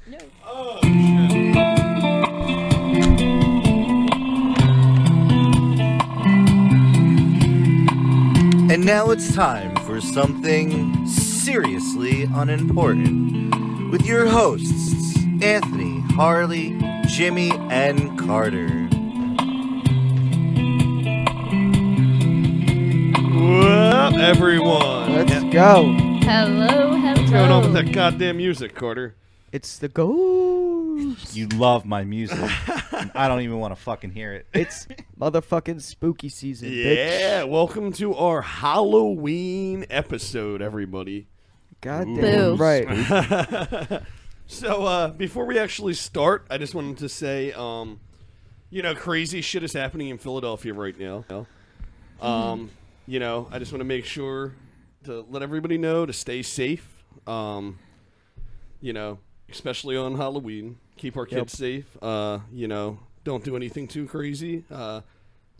No. Oh, shit. And now it's time for something seriously unimportant with your hosts, Anthony, Harley, Jimmy, and Carter. What up, everyone? Let's go. Hello. What's going on with that goddamn music, Carter? It's the ghost. You love my music. And I don't even want to fucking hear it. It's motherfucking spooky season, Yeah, bitch. welcome to our Halloween episode, everybody. Goddamn Boo. right. So, before we actually start, I just wanted to say, crazy shit is happening in Philadelphia right now. I just want to make sure to let everybody know to stay safe. Especially on Halloween. Keep our kids safe. Don't do anything too crazy. If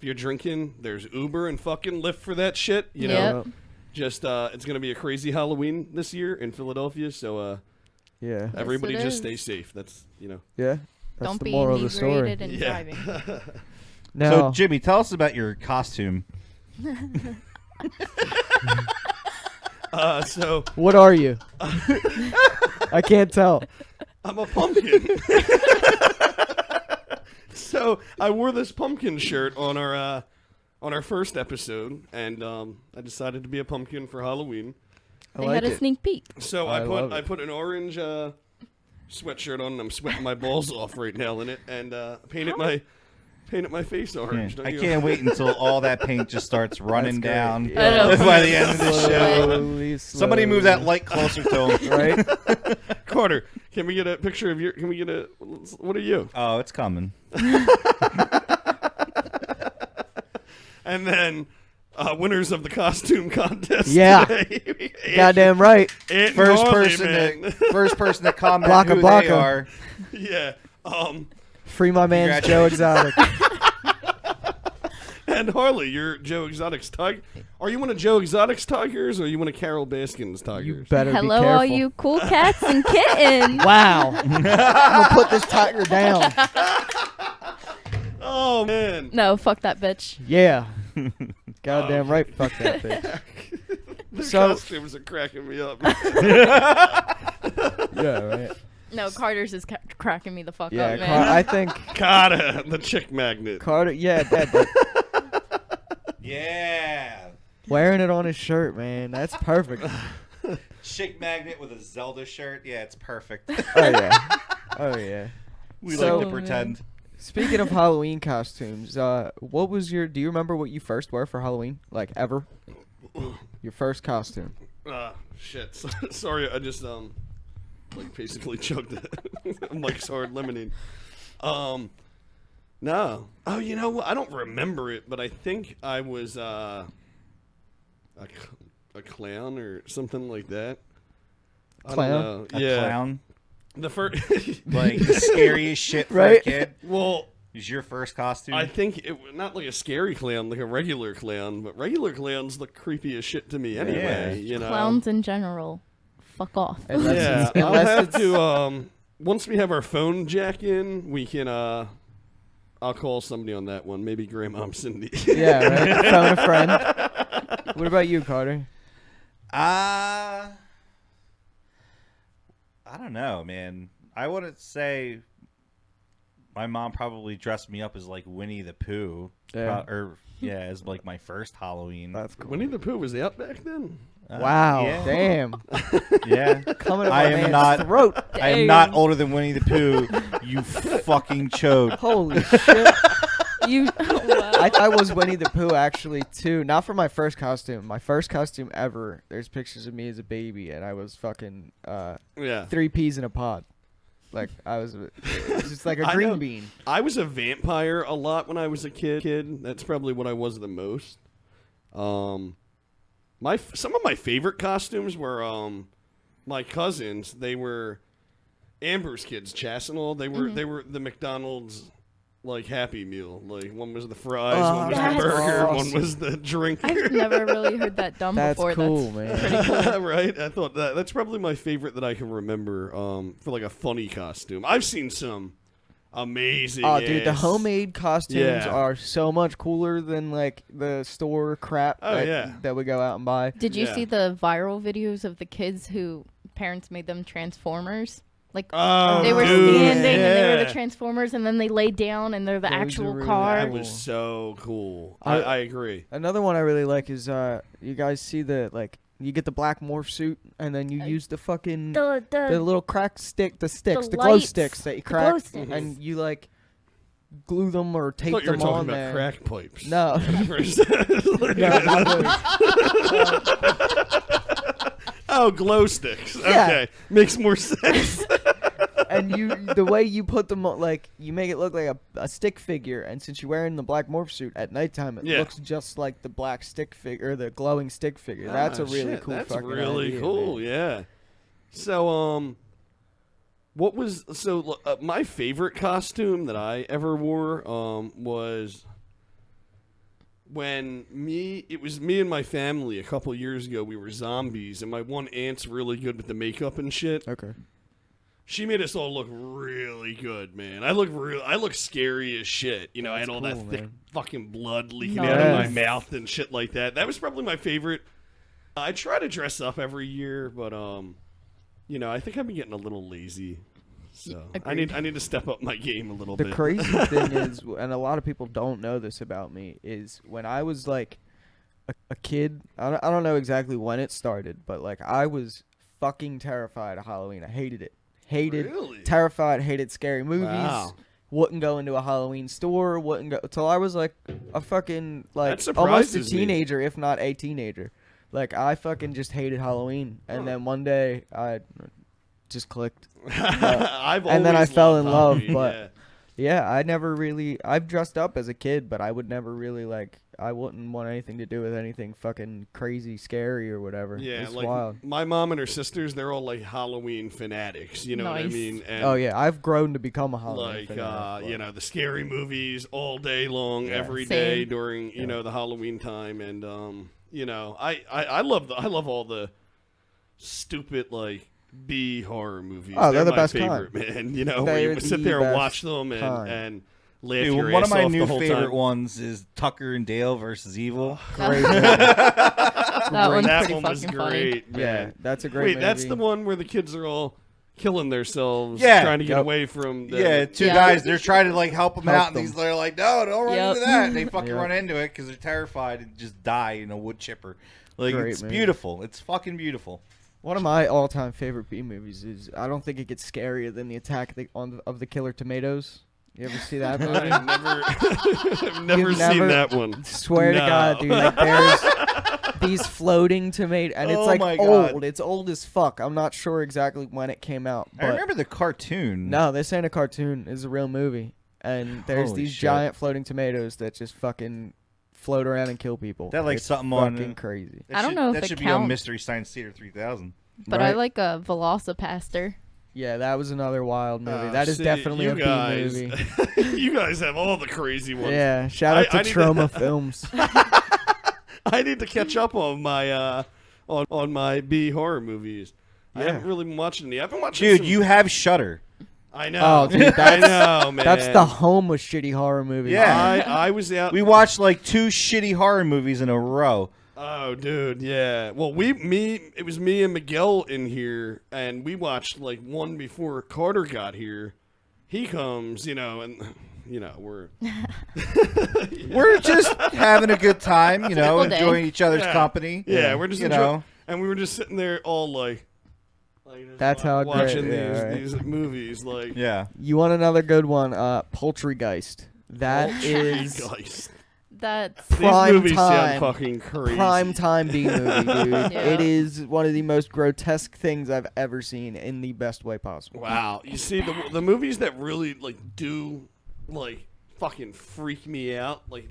you're drinking, there's Uber and fucking Lyft for that shit. Yep. Just it's gonna be a crazy Halloween this year in Philadelphia. So Yeah. everybody it just is. stay safe. That's Yeah. That's Don't the be moral of the story. inebriated and Yeah. driving. Now, So, Jimmy, tell us about your costume. so what are you? I can't tell. I'm a pumpkin. So I wore this pumpkin shirt on our first episode, and I decided to be a pumpkin for Halloween. I They like had a it. sneak peek. So I love I it. put an orange sweatshirt on, and I'm sweating my balls off right now in it, and painted my face orange. Don't I you? can't wait until all that paint just starts running That's great. down Yeah. I know. by the end of the show. Slowly, Somebody move that slowly. light closer to him. Right? Carter, can we get a picture of your? Can we get a? What are you? Oh, it's coming. And then winners of the costume contest. Yeah. today. Goddamn right. Aunt and First Harley, person man. that comment Blocka, who blocka. they are. Yeah. Free my man Joe Exotic. And Harley, you're Joe Exotic's tiger. Are you one of Joe Exotic's tigers, or are you one of Carol Baskin's tigers? You better Hello, be careful. all you cool cats and kittens. Wow. I'm gonna put this tiger down. Oh man. No, fuck that bitch. Yeah. Goddamn right. Fuck that bitch. The So- costumes are cracking me up. Yeah, right. No, Carter's is cracking me the fuck Yeah, up, man. I think Carter, the chick magnet. Carter. Yeah, that. Yeah. Wearing it on his shirt, man. That's perfect. Chick magnet with a Zelda shirt. Yeah, it's perfect. Oh yeah. Oh yeah. We So- like to pretend. Speaking of Halloween costumes, what was your? Do you remember what you first wore for Halloween? Like ever? Your first costume. Shit. Sorry, I just basically chugged it. I'm like hard lemonade. No. Oh, you know what? I don't remember it, but I think I was a clown or something like that. I Clown? don't know. A Yeah. clown. The first. Like the scariest shit for Right? a kid. Well, Is your first costume? I think it not like a scary clown, like a regular clown, but regular clowns look creepy as shit to me anyway. Yeah. You know. Clowns in general. Fuck off. Unless Yeah, it's- I'll unless have it's- to. Once we have our phone jack in, we can. I'll call somebody on that one. Maybe Grandma Cindy. Yeah, right. Phone a friend. What about you, Carter? I don't know, man. I wouldn't say my mom probably dressed me up as like Winnie the Pooh. Yeah. As like my first Halloween. That's cool. Winnie the Pooh was they out back then? Wow. Yeah. Damn. Yeah. Coming up I my am man's not- throat. I am not older than Winnie the Pooh, you fucking chode. Holy shit. You. Wow. I was Winnie the Pooh actually too. Not for my first costume. My first costume ever. There's pictures of me as a baby, and I was fucking Yeah. 3 peas in a pod. Like it was just like a I green know. bean. I was a vampire a lot when I was a kid. That's probably what I was the most. Some of my favorite costumes were my cousins. They were Amber's kids, Chas and all. They were the McDonald's like Happy Meal. Like one was the fries, one was the That's burger, one awesome. was the drink. I've never really heard that done That's before. cool, man. Right? I thought that's probably my favorite that I can remember for like a funny costume. I've seen some amazing. Oh, dude, the ass- homemade costumes Yeah. are so much cooler than like the store crap Oh, yeah. that we go out and buy. Did you Yeah. see the viral videos of the kids who parents made them Transformers? Like Oh, they were dude, standing and they were yeah. the Transformers, and then they laid down and they're the Those are actual really car. That cool. was so cool. I- I agree. Another one I really like is you guys see the like you get the black morph suit and then you use the fucking the little crack stick, the sticks, the glow lights, sticks that you the glow crack sticks. and you like glue them or I tape thought you were them talking on about there. crack pipes. No. Oh, glow sticks. Yeah. Okay, makes more sense. And the way you put them on, like you make it look like a stick figure, and since you're wearing the black morph suit at nighttime, it Yeah. looks just like the black stick figure, or the glowing stick figure. That's a Ah, really shit, cool. That's fucking really idea, cool. man. Yeah. So what was my favorite costume that I ever wore was when it was me and my family a couple years ago. We were zombies, and my one aunt's really good with the makeup and shit. Okay. She made us all look really good, man. I look scary as shit. You know, I had all cool, that thick man. fucking blood leaking out of my Nice. mouth and shit like that. That was probably my favorite. I try to dress up every year, but you know, I think I've been getting a little lazy. So I need to step up my game a little The bit. crazy thing is, and a lot of people don't know this about me, is when I was like a kid, I don't know exactly when it started, but like I was fucking terrified of Halloween. I hated it. Really? Terrified, hated scary movies. Wow. Wouldn't go into a Halloween store. Wouldn't go till I was like a fucking like That almost a surprises me. teenager, if not a teenager. Like I fucking just hated Halloween, and then one day I just clicked. And then I fell in love, but yeah, I've dressed up as a kid, but I would never really like. I wouldn't want anything to do with anything fucking crazy, scary or whatever. yeah, It's like wild. my mom and her sisters, they're all like Halloween fanatics. You know what I Nice. mean? And Oh yeah, I've grown to become a Halloween like fanatic, but- you know, the scary movies all day long, Yeah. every day Same. during you know the Halloween time, and you know, I love all the stupid like B horror movies. Oh, they're the my best favorite, kind. man. You know, where you They're would sit the there and best watch them kind. and laugh Dude, your one ass of my off new the whole favorite time. ones is Tucker and Dale versus Evil. Great movie. That one's That pretty one was fucking funny. great, Yeah, man. that's a great Wait, movie. that's the one where the kids are all killing themselves, Yeah. trying to get Yep. away from the Yeah, two Yeah. guys. They're trying to like help them Help out, and them. they're like, "No, don't run Yep. into that." And they fucking Yep. run into it because they're terrified and just die in a wood chipper. Like Great it's movie. beautiful. It's fucking beautiful. One of my all-time favorite B movies is. I don't think it gets scarier than the Attack of the Killer Tomatoes. You ever see that movie? I've never You've seen never- that one. Swear to No. God, dude. Like, there's these floating tomato, and it's Oh like my God. old. It's old as fuck. I'm not sure exactly when it came out. But I remember the cartoon. No, this ain't a cartoon. It's a real movie. And there's Holy these shit. giant floating tomatoes that just fucking float around and kill people. That like It's something fucking on. crazy. That I don't should- know if that it should be on counts. Mystery Science Theater 3000. But I Right? like a Velocipaster. Yeah, that was another wild movie. That is See, definitely you a B guys, movie. You guys have all the crazy ones. Yeah, shout out I to need Trauma Films. I need to catch up on my on my B horror movies. I Yeah. haven't really been watching any. I've been watching. Dude, some- you have Shudder. I know. Oh, dude, I know, man. That's the home of shitty horror movies. Yeah. I was out. We watched like 2 shitty horror movies in a row. Oh, dude, yeah. Well, it was me and Miguel in here, and we watched like one before Carter got here. He comes, you know, and you know we're We're just having a good time, you know, Typical day. enjoying each other's Yeah. company. yeah, we're just you enjoying, know. and we were just sitting there all like just That's how great- watching yeah, right. these movies like. Yeah. You want another good one? Poultrygeist. That is Guys. That's These prime movies time. sound fucking crazy. prime time B movie, dude. Yeah. It is one of the most grotesque things I've ever seen in the best way possible. Wow, you see the movies that really like do like fucking freak me out. Like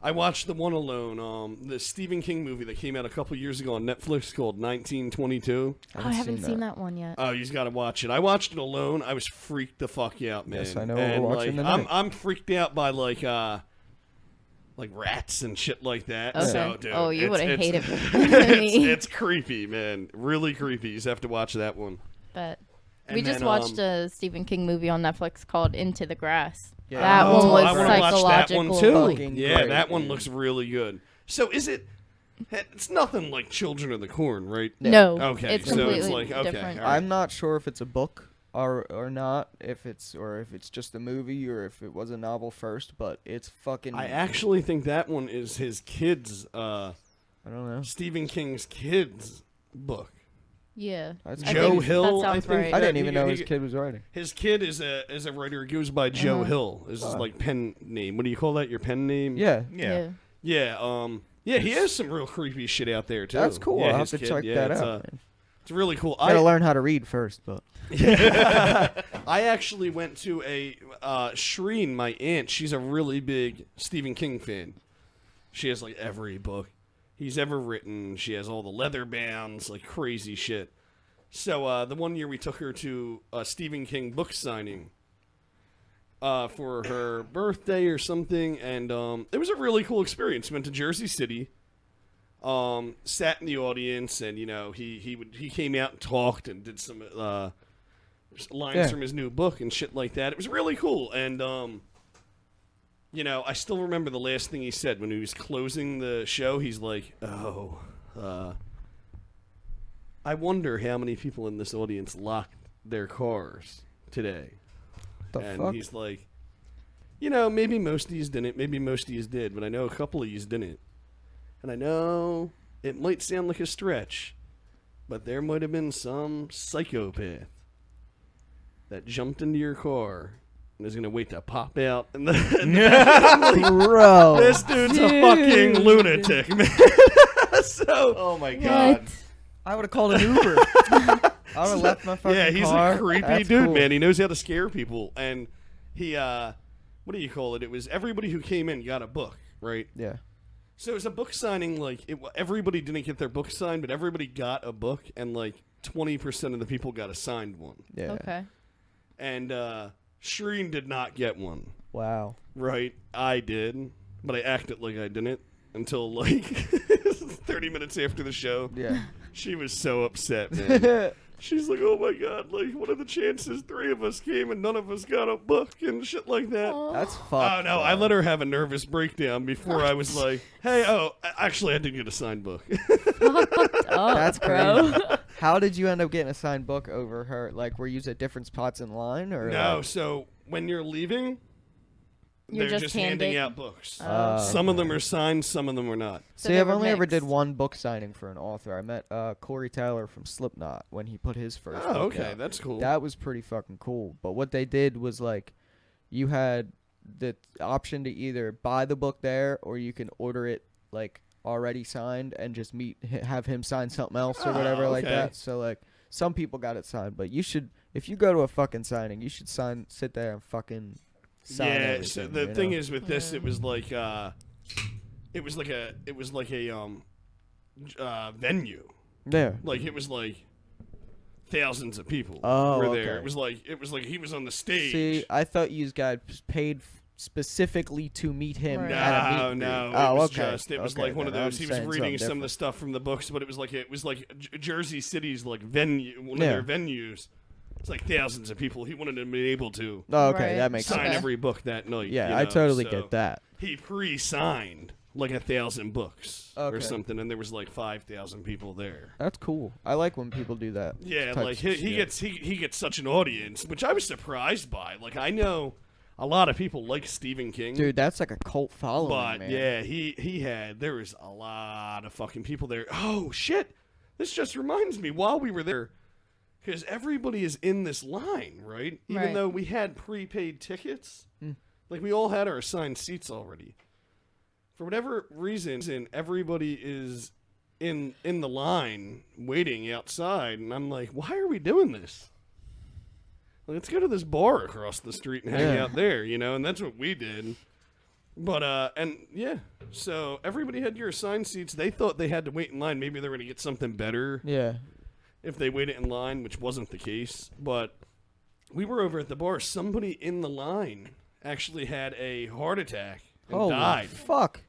I I watched the one alone, the Stephen King movie that came out a couple years ago on Netflix called 1922. Oh, I haven't seen that one yet. Oh, you got to watch it. I watched it alone. I was freaked the fuck out, man. Yes, I know. And, We're watching tonight. I'm freaked out by like rats and shit like that. Okay. So, dude, Oh, you would have hated me. it's creepy, man. Really creepy. You just have to watch that one. But And we just then, watched a Stephen King movie on Netflix called Into the Grass. Yeah. That Oh, one I was wanna watch that psychological. one too. Fucking Yeah, great, that one dude. looks really good. So is it? It's nothing like Children of the Corn, right? No. Okay, It's so completely it's like okay. different. all right. I'm not sure if it's a book or not, if it's just a movie or if it was a novel first, but it's fucking. I actually think that one is his kids. I don't know. Stephen King's kids book. Yeah. That's I Joe think Hill, that I sounds think. right. I didn't He- even know he- his kid was writing. His kid is a writer. He goes by Joe Hill. Is his like pen name? What do you call that? Your pen name? Yeah. Yeah. Yeah. Yeah. He has some real creepy shit out there too. That's cool. Yeah, I'll have his to kid. check Yeah, that it's, out. Man. It's really cool. Gotta learn how to read first, but I actually went to a Shreen, my aunt. She's a really big Stephen King fan. She has like every book he's ever written. She has all the leather bounds, like crazy shit. So the one year we took her to a Stephen King book signing for her birthday or something, and it was a really cool experience. Went to Jersey City. Sat in the audience, and he came out and talked and did some lines from his new book and shit like that. It was really cool, and I still remember the last thing he said when he was closing the show. He's like, "Oh, I wonder how many people in this audience locked their cars today." the And fuck? he's like, maybe most of these didn't, maybe most of these did, but I know a couple of these didn't. And I know it might sound like a stretch, but there might have been some psychopath that jumped into your car and is going to wait to pop out. And Bro. this dude's a fucking lunatic, man. So, Oh my god. What? I would have called an Uber. I would have left my fucking yeah, he's car. a creepy That's dude, cool. man. He knows how to scare people. And he, what do you call it? It was everybody who came in got a book, right? Yeah. So it was a book signing, everybody didn't get their book signed, but everybody got a book, and 20% of the people got a signed one. Yeah. Okay. And Shreen did not get one, Wow. right? I did, but I acted like I didn't until 30 minutes after the show. Yeah. She was so upset, man. She's like, "Oh my god, what are the chances 3 of us came and none of us got a book and shit like that?" That's fucked. Oh no, I let her have a nervous breakdown before I was like, "Hey, actually I did get a signed book." That's bro. crazy. How did you end up getting a signed book over her? Like, were you at different spots in line, or No, like- so when you're leaving, You're they're just just handing handing- out books. Oh. Some of them are signed, some of them are not. So See, they I've were only ever did mixed. one book signing for an author. I met Corey Taylor from Slipknot when he put his first. Oh, book okay, out. that's cool. That was pretty fucking cool. But what they did was you had the option to either buy the book there or you can order it already signed and just have him sign something else or Oh, whatever like okay. that. So some people got it signed, but you should, if you go to a fucking signing, you should sit there and fucking sign yeah. everything. So the thing is with this, it was like a venue. yeah. It was thousands of people Oh, were there. okay. It was like he was on the stage. See, I thought you guys paid specifically to meet him Right. at a meet No, and no. greet. Oh, it was okay. just it was Okay, like one of then I'm those. He was saying reading something some of the stuff from the books, but it was like Jersey City's venue, one Yeah. of their venues. It's like thousands of people. He wanted to be able to Oh, okay, Right. that makes sign sense. every book that night. Yeah, I totally so get that. He pre-signed 1,000 books or Okay. something, and there was 5,000 people there. That's cool. I like when people do that. Yeah, types he of shit. he gets such an audience, which I was surprised by. I know a lot of people like Stephen King. Dude, that's like a cult following, But man. yeah, there was a lot of fucking people there. Oh shit! This just reminds me. While we were there, because everybody is in this line, right? Even Right. though we had prepaid tickets, we all had our assigned seats already. For whatever reason, everybody is in the line waiting outside, and I'm like, why are we doing this? Let's go to this bar across the street and hang Yeah. out there, and that's what we did. But and yeah, so everybody had your assigned seats. They thought they had to wait in line. Maybe they were gonna get something better Yeah. if they waited in line, which wasn't the case. But we were over at the bar. Somebody in the line actually had a heart attack and Holy died. fuck.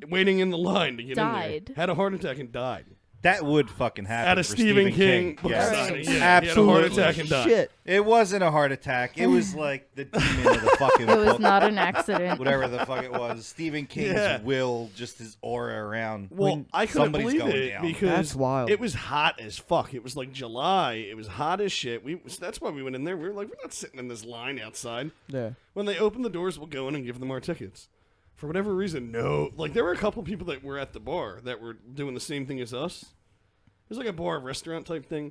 Waiting in the line to get in Died. there. Had a heart attack and died. That would fucking happen At a for Stephen King book Yes. signing. Yeah, Absolutely. He had a heart attack and died. Shit. It wasn't a heart attack. It was like the demon of the fucking It was book. not an accident. Whatever the fuck it was. Stephen King's Yeah. will, just his aura around. Well, I couldn't somebody's believe going it down. because That's wild. it was hot as fuck. It was like July. It was hot as shit. That's why we went in there. We were like, we're not sitting in this line outside. Yeah. When they open the doors, we'll go in and give them our tickets. For whatever reason, no. Like, there were a couple people that were at the bar that were doing the same thing as us. It was like a bar restaurant type thing.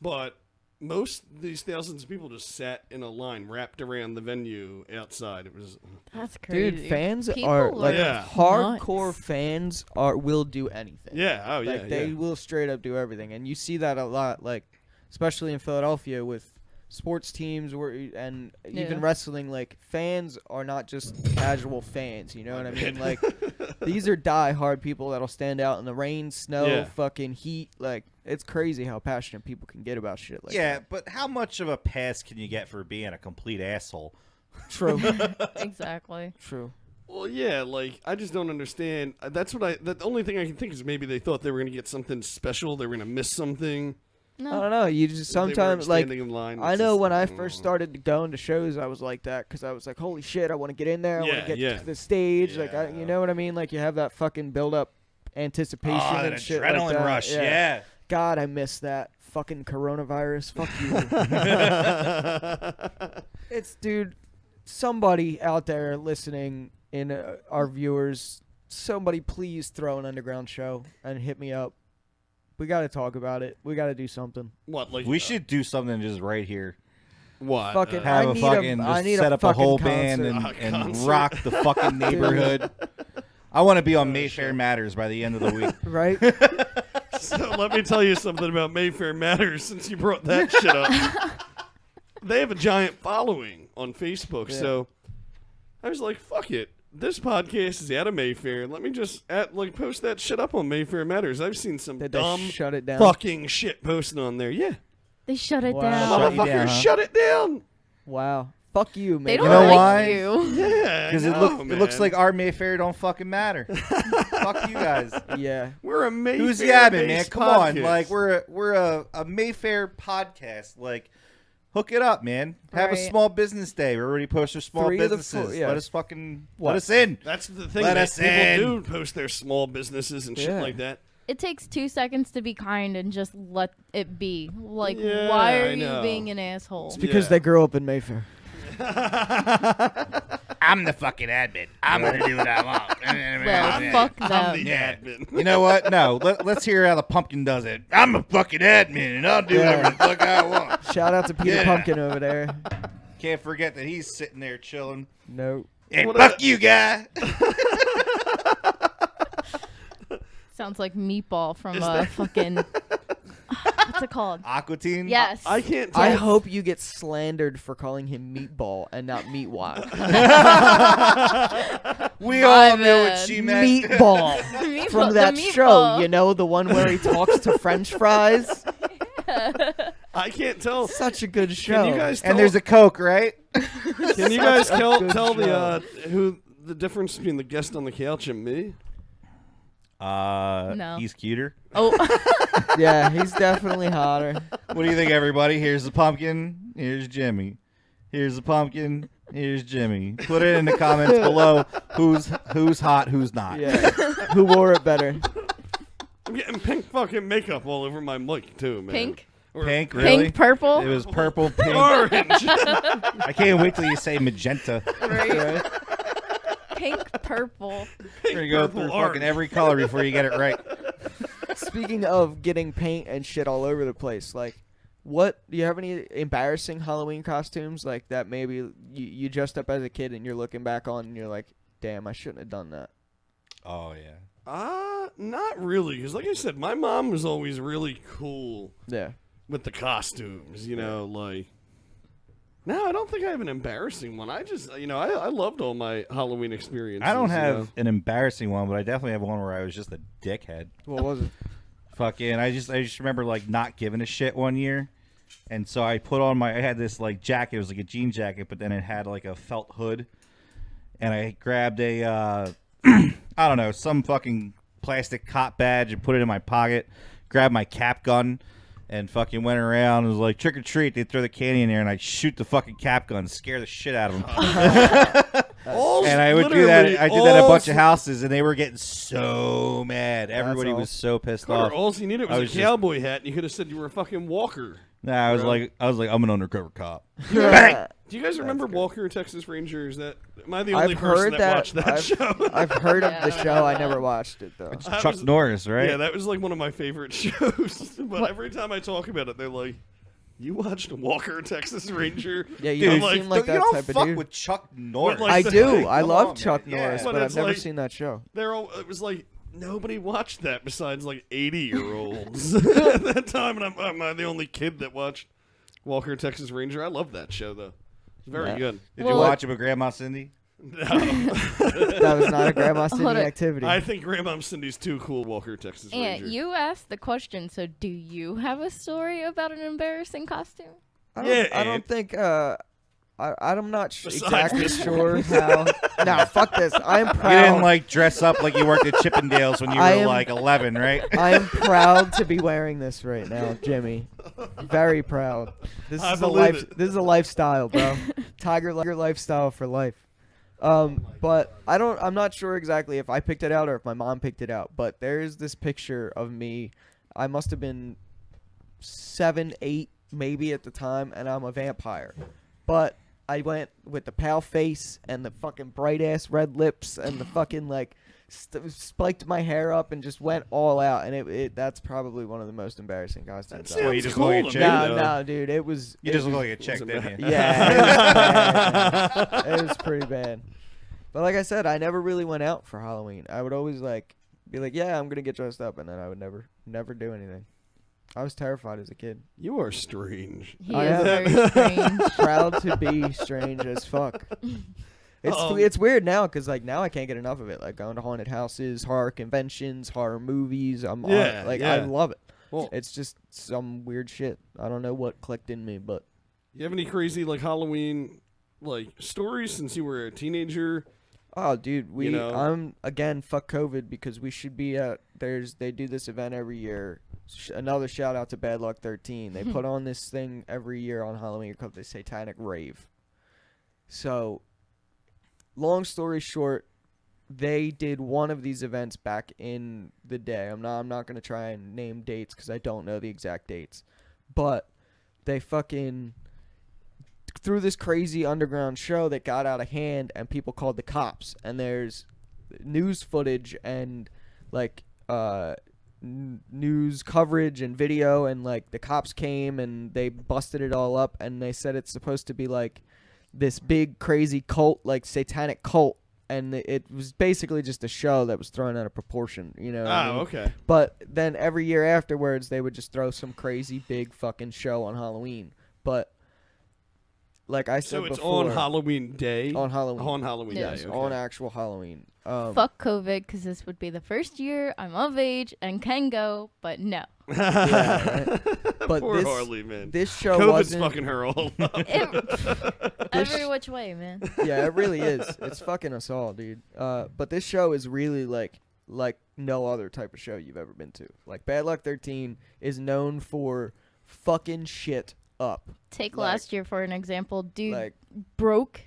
But most of these thousands of people just sat in a line wrapped around the venue outside. It was... That's crazy. Dude, fans People are like Yeah. hardcore nuts. fans will do anything. Yeah, oh yeah, Like they yeah. will straight up do everything, and you see that a lot. Like especially in Philadelphia with sports teams and Yeah. even wrestling. Like fans are not just casual fans. You know what I mean? Like these are die-hard people that'll stand out in the rain, snow, Yeah. fucking heat. Like it's crazy how passionate people can get about shit like Yeah, that. but how much of a pass can you get for being a complete asshole? True. Exactly. True. Well, yeah, like, I just don't understand. The only thing I can think is maybe they thought they were going to get something special. They were going to miss something. I No. don't know. You just They were sometimes like standing in line. I It's know just- when I first started going to shows, I was like that because I was like, "Holy shit, I want to get in there. I want Yeah, to get yeah. to the stage." Like, Yeah. you know what I mean? Like, you have that fucking build-up anticipation Oh, that and shit like adrenaline that. rush, yeah. God, I miss that fucking coronavirus. Fuck you. It's dude. Somebody out there listening, in our viewers, somebody please throw an underground show and hit me up. We got to talk about it. We got to do something. What, like... We should do something just right here. What? Fucking- Have I a need fucking I just need set a up a fucking whole band concert. and Concert. rock the fucking neighborhood. I want to be on Mayfair Matters by the end of the week. Right? So let me tell you something about Mayfair Matters since you brought that shit up. They have a giant following on Facebook, Yeah. so I was like, fuck it. This podcast is out of Mayfair. Let me just post that shit up on Mayfair Matters. I've seen some Did dumb they shut it down? fucking shit posted on there. Yeah. They shut it Wow. down. Shut you Motherfucker, down, huh? shut it down. Wow. Fuck you, man. They don't You know like why? you. Yeah. Because it looks like our Mayfair don't fucking matter. Fuck you guys. Yeah. we're a Mayfair. Who's yabbing, man? based Come on, podcast. like we're a Mayfair podcast. Like, hook it up, man. Have a Right. small business day. Where everybody posts their small 3 of the businesses. 4, yeah. Let us fucking What? let us in. That's the thing. Let that us people in. do post their small businesses and shit Yeah. like that. It takes 2 seconds to be kind and just let it be. Like, Yeah, why are I you know. being an asshole? It's because Yeah. they grew up in Mayfair. I'm the fucking admin. I'm gonna do what I want. Well, fuck I'm them. the Yeah. admin. You know what? No. Let's hear how the pumpkin does it. I'm a fucking admin, and I'll do whatever the fuck I want. Shout out to Peter Yeah. Pumpkin over there. Can't forget that he's sitting there chilling. No. Hey, What fuck you, guy. Sounds like Meatball from Is that- fucking. What's it called? Aquatine. Yes. I can't tell. I hope you get slandered for calling him Meatball and not Meatwad. We My all knew what bad. she meant. Meatball. Meatball- From the that show, meatball. you know, the one where he talks to French fries. I can't tell. Such a good show. Can you guys tell? And there's a Coke, right? Can you guys Such a tell good the show. who the difference between the guest on the couch and me? No. He's cuter. Oh, Yeah, he's definitely hotter. What do you think, everybody? Here's the pumpkin. Here's Jimmy. Here's the pumpkin. Here's Jimmy. Put it in the comments below. Who's hot? Who's not? Yeah. Who wore it better? I'm getting pink fucking makeup all over my mic too, man. pink, Or Pink, really? pink, purple. It was purple, pink. orange. I can't wait till you say magenta. Right. Pink, purple. We're gonna go purple, through orange. fucking every color before you get it right. Speaking of getting paint and shit all over the place, like, what do you have any embarrassing Halloween costumes like that? Maybe you dressed up as a kid and you're looking back on and you're like, damn, I shouldn't have done that. Oh yeah. Not really, because like I said, my mom was always really cool Yeah. with the costumes. You know, like No, I don't think I have an embarrassing one. I just, I loved all my Halloween experiences. I don't have an embarrassing one, but I definitely have one where I was just a dickhead. What was it? Fucking, I just remember like not giving a shit one year, and so I put on I had this like jacket. It was like a jean jacket, but then it had like a felt hood, and I grabbed a I don't know, some fucking plastic cop badge and put it in my pocket. Grabbed my cap gun. And fucking went around and was like, trick or treat. They'd throw the candy in there, and I'd shoot the fucking cap gun, scare the shit out of them. And I would do that. I did that at a bunch of houses, and they were getting so mad. Everybody was so pissed off. All you needed was a cowboy hat, and you could have said you were a fucking walker. Nah, I was like, I'm an undercover cop. Do you guys remember Walker, Texas Ranger? Am I the only person that watched that show? I've heard of the show. I never watched it, though. It's Chuck Norris, right? Yeah, that was like one of my favorite shows. But every time I talk about it, they're like, you watched Walker, Texas Ranger? Yeah, you don't seem like that type of dude. With Chuck Norris. Like I do. thing. I love Chuck Norris, But but I've it's never like- seen that show. It was like, nobody watched that besides like 80-year-olds at that time. And I'm the only kid that watched Walker, Texas Ranger. I love that show, though. It's very good. Did you watch it with Grandma Cindy? No. That was not a Grandma Cindy activity. I think Grandma Cindy's too cool, Walker, Texas Ranger. And you asked the question, so do you have a story about an embarrassing costume? I don't think. I'm not Besides exactly this sure how. No, fuck this. I am proud. You didn't like dress up like you worked at Chippendales when you were like 11, right? I am proud to be wearing this right now, Jimmy. Very proud. This I is a believe it. This is a lifestyle, bro. Tiger lifestyle for life. But I'm not sure exactly if I picked it out or if my mom picked it out. But there's this picture of me. I must have been 7, 8, maybe at the time, and I'm a vampire. But I went with the pale face and the fucking bright ass red lips and the fucking like spiked my hair up and just went all out, and that's probably one of the most embarrassing costumes. Well, you just cool look like a to chick. me, No, though. no, dude, it was. You just look like a chick, didn't you? Yeah, it was bad, man. It was pretty bad. But like I said, I never really went out for Halloween. I would always be like, yeah, I'm gonna get dressed up, and then I would never do anything. I was terrified as a kid. You are strange. He I is am. very strange. Proud to be strange as fuck. It's weird now because now I can't get enough of it. Like going to haunted houses, horror conventions, horror movies. I love it. Well, It's just some weird shit. I don't know what clicked in me, but you have any crazy Halloween stories since you were a teenager? oh, dude, You know? I'm again fuck COVID because we should be at they do this event every year. Another shout out to Bad Luck 13. They put on this thing every year on Halloween called the Satanic Rave. So, long story short, they did one of these events back in the day. I'm not going to try and name dates because I don't know the exact dates. But they fucking threw this crazy underground show that got out of hand, and people called the cops. And there's news footage and news coverage and video, and the cops came and they busted it all up, and they said it's supposed to be this big crazy cult, satanic cult, and it was basically just a show that was thrown out of proportion, you know what I mean? Okay. But then every year afterwards they would just throw some crazy big fucking show on Halloween. But like I said So it's before, on Halloween Day? on Halloween. On Halloween Yeah. Day, Yes, okay. on actual Halloween. Fuck COVID, because this would be the first year I'm of age and can go, but no. Yeah, right? But Poor this- Harley, man. This show COVID's wasn't fucking her all up. Every which way, man. yeah, it really is. It's fucking us all, dude. But this show is really like no other type of show you've ever been to. Bad Luck 13 is known for fucking shit up. Take Like- last year for an example. Dude Broke.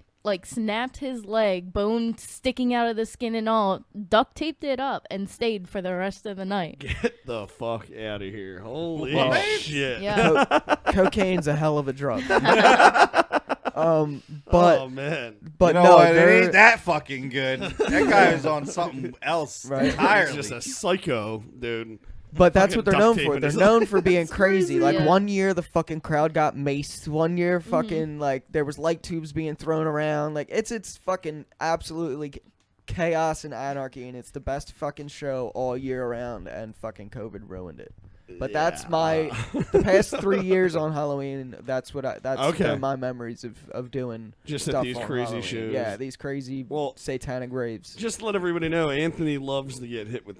snapped his leg, bone sticking out of the skin and all, duct taped it up, and stayed for the rest of the night. Get the fuck out of here. Holy What? shit. Yeah. Cocaine's a hell of a drug. Oh, But man. but you know no, what? It they're- ain't that fucking good. That guy was on something else Right. He's entirely. just a psycho, dude. But that's fucking what they're duct known tape for. in They're his known life. for being It's crazy. crazy. Yeah. One year the fucking crowd got maced. One year fucking there was light tubes being thrown around. It's fucking absolutely chaos and anarchy, and it's the best fucking show all year around, and fucking COVID ruined it. But that's my the past 3 years on Halloween. That's Okay. my memories of doing Just at stuff these on crazy Halloween. shows. Yeah, these crazy satanic raves. Just to let everybody know, Anthony loves to get hit with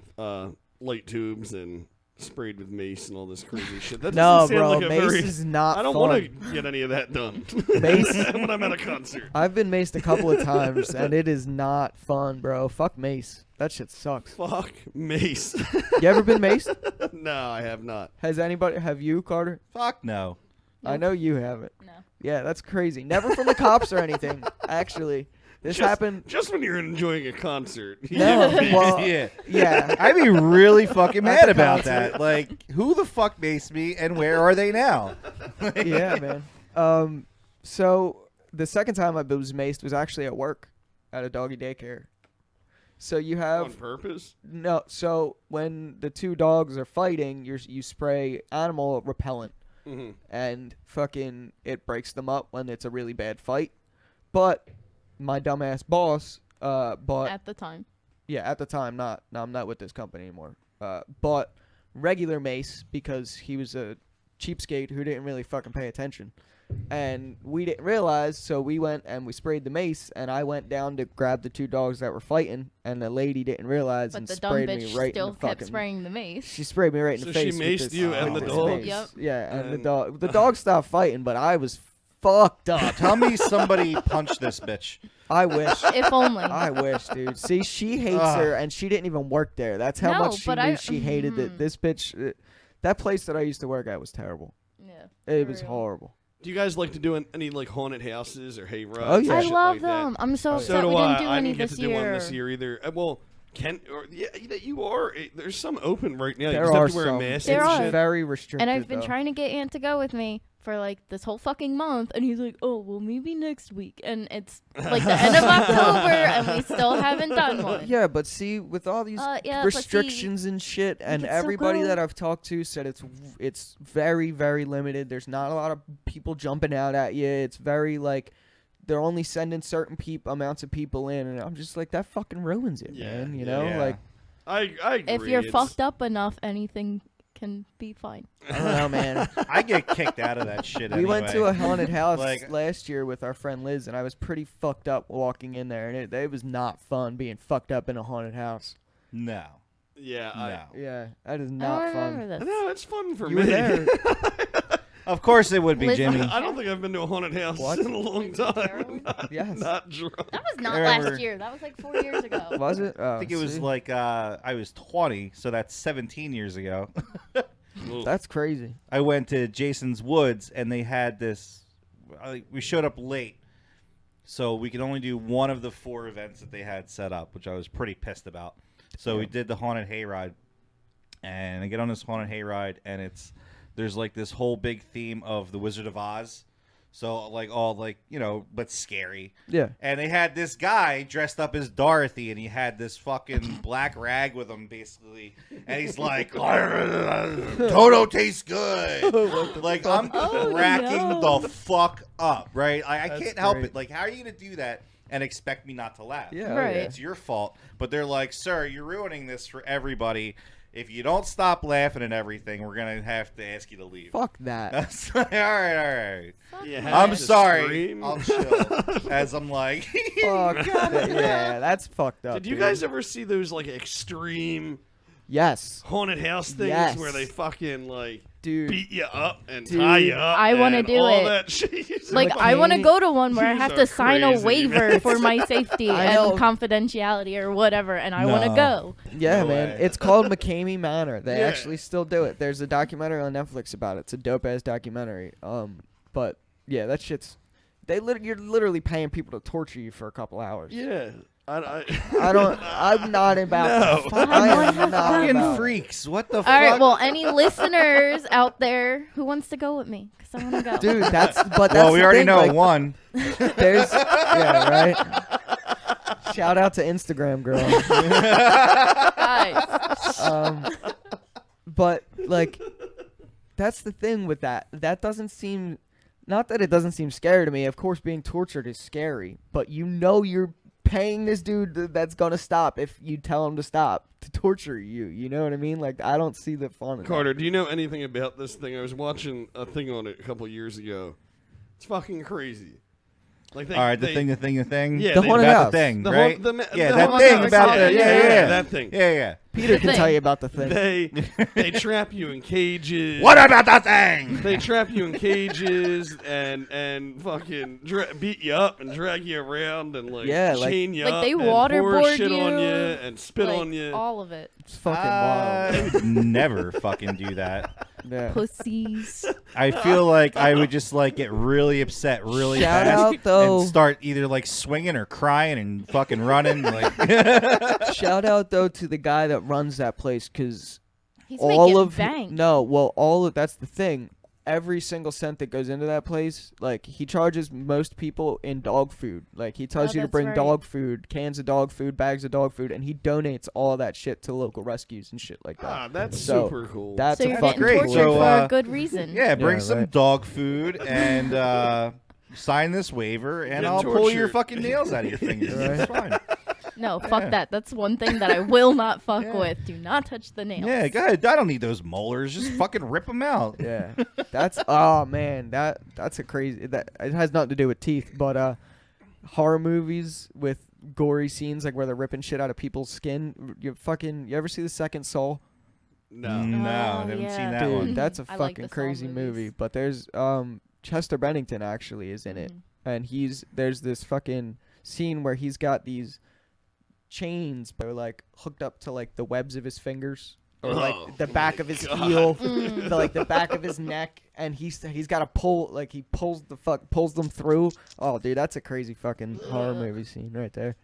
light tubes and sprayed with mace and all this crazy shit. That No, doesn't sound bro, like a mace very, is not I don't fun. want to get any of that done Mace. when I'm at a concert. I've been maced a couple of times, and it is not fun, bro. Fuck mace. That shit sucks. Fuck mace. You ever been maced? No, I have not. Have you, Carter? Fuck no. I know you haven't. No. Yeah, that's crazy. Never from the cops or anything, actually. This happened. Just when you're enjoying a concert. No, well, Yeah. yeah. I'd be really fucking At mad the about concert. that. Like, who the fuck maced me and where are they now? Yeah, man. So the second time I was maced was actually at work at a doggy daycare. So you On have purpose? no. So when the two dogs are fighting, you spray animal repellent, Mm-hmm. and fucking it breaks them up when it's a really bad fight. But my dumbass boss bought At the time. at the time I'm not with this company anymore. Bought regular mace because he was a cheapskate who didn't really fucking pay attention. And we didn't realize, so we went and we sprayed the mace, and I went down to grab the two dogs that were fighting, and the lady didn't realize But and the dumb sprayed bitch me right still in the kept fucking. spraying the mace. She sprayed me right in So the she face. with maced this- you and with the this dog? mace. Yep. Yeah, and And- the dog stopped fighting, but I was fucked up. Tell me somebody punched this bitch. I wish. If only. I wish, dude. See, she hates Ugh. her, and she didn't even work there. That's how No, much she but knew I- she hated it. This bitch, that place that I used to work at was terrible. Yeah. It for was real. horrible. Do you guys like to do any like haunted houses or hay rides? Oh, yeah. I shit love like that? them. I'm so Oh, yeah. upset So do we didn't do I. I any didn't get this to do one year. this year either. Well, you are. There's some open right now. There you just are have to wear some. a mask There and are. shit. Very restricted. And I've been though. trying to get Ant to go with me for like this whole fucking month, and he's like, "Oh, well, maybe next week." And it's like the end of October, and we still haven't done one. Yeah, but see, with all these Yeah, but see, restrictions and shit, and can still everybody go. that I've talked to said it's very, very limited. There's not a lot of people jumping out at you. It's very like they're only sending certain amounts of people in, and I'm just like, that fucking ruins it, Yeah, man. You yeah. know, Yeah. like I agree. if you're It's- fucked up enough, anything can be fine. I don't know, man. I get kicked out of that shit We went to a haunted house Like- last year with our friend Liz, and I was pretty fucked up walking in there, and it was not fun being fucked up in a haunted house. No. Yeah, No. Yeah, that is I not don't fun. remember this. No, it's fun for You me. were there. Of course it would be, Listen- Jimmy. I don't think I've been to a haunted house What? in a long time. Heroin? Not, Yes. not drunk. That was not I remember- last year. That was like 4 years ago. Was it? Oh, I think it was see? like I was 20, so that's 17 years ago. That's crazy. I went to Jason's Woods, and they had this. We showed up late, so we could only do one of the 4 events that they had set up, which I was pretty pissed about. So we did the haunted hayride, and I get on this haunted hayride, and there's like this whole big theme of the Wizard of Oz. So like all like but scary. Yeah. And they had this guy dressed up as Dorothy, and he had this fucking black rag with him, basically. And he's like, Toto tastes good. Like, I'm Oh, cracking no. the fuck up, right? I That's can't help great. it. Like, how are you going to do that and expect me not to laugh? Yeah. Right. yeah. It's your fault. But they're like, sir, you're ruining this for everybody. If you don't stop laughing and everything, we're going to have to ask you to leave. Fuck that. That's like, all right. You Yeah. had I'm to sorry. scream. I'll chill. As I'm like, Fuck that. Yeah, that's fucked up. Did you dude. guys ever see those like extreme Yes, haunted house things Yes. where they fucking like dude. beat you up and Dude. tie you up? I wanna and do all it. That shit. Like, I want to go to one where I These have are to sign a crazy, waiver man. for my safety I and know. confidentiality or whatever, and I want to No. go. Yeah, No man. way. It's called McCamey Manor. They Yeah. actually still do it. There's a documentary on Netflix about it. It's a dope ass documentary. But yeah, that shit's. You're literally paying people to torture you for a couple hours. Yeah. I I'm not about. No. I am not fucking about. freaks. What the fuck? All right, well, any listeners out there who wants to go with me? Because I want to go. Dude, that's Well, we the already thing, know like, one. There's yeah, right. Shout out to Instagram girl. Guys. But like, that's the thing with that. That doesn't seem. Not that it doesn't seem scary to me. Of course, being tortured is scary, but you're paying this dude that's gonna stop if you tell him to stop to torture you. You know what I mean? Like, I don't see the fun in Carter, do you know anything about this thing? I was watching a thing on it a couple years ago. It's fucking crazy. Like All right, the thing. Yeah, The they- haunted About house. the thing, The right? haunt- the ma- yeah, the that haunted thing house. about the that thing. Yeah. Peter The can thing. tell you about the thing. They trap you in cages. What about that thing? They trap you in cages and fucking beat you up and drag you around and Yeah, like- chain you Like, up they and waterboard pour shit on you, you and spit like, on you. all of it. It's fucking I wild. would never fucking do that. Yeah. Pussies. I feel like I would just like get really upset really Shout fast out, though. and start either like swinging or crying and fucking running. Like, Shout out though to the guy that runs that place, because He's all making of bank. that's the thing. Every single cent that goes into that place, like, he charges most people in dog food. Like, he tells you to that's bring right. dog food, cans of dog food, bags of dog food, and he donates all that shit to local rescues and shit like that. Ah, that's So, super cool. That's So a you're fucking getting great. tortured So, for a good reason. yeah, bring Yeah, some right. dog food and sign this waiver, and Get I'll pull your tortured. fucking nails out of your fingers. Right. It's fine. No, fuck that. That's one thing that I will not fuck with. Do not touch the nails. Yeah, go ahead. I don't need those molars. Just fucking rip them out. Yeah, that's oh man, that's a crazy. That it has nothing to do with teeth, but horror movies with gory scenes like where they're ripping shit out of people's skin. You ever see the second Soul? No. No, I Oh, haven't yeah. seen that Dude, one. that's a I like fucking the Saw crazy movies. movie. But there's Chester Bennington actually is in it, and there's this fucking scene where he's got these chains, but they're like hooked up to like the webs of his fingers. Or like Oh the back my of his God. heel, Mm. the back of his neck, and he's got to pull, like, he pulls them through. Oh, dude, that's a crazy fucking horror movie scene right there.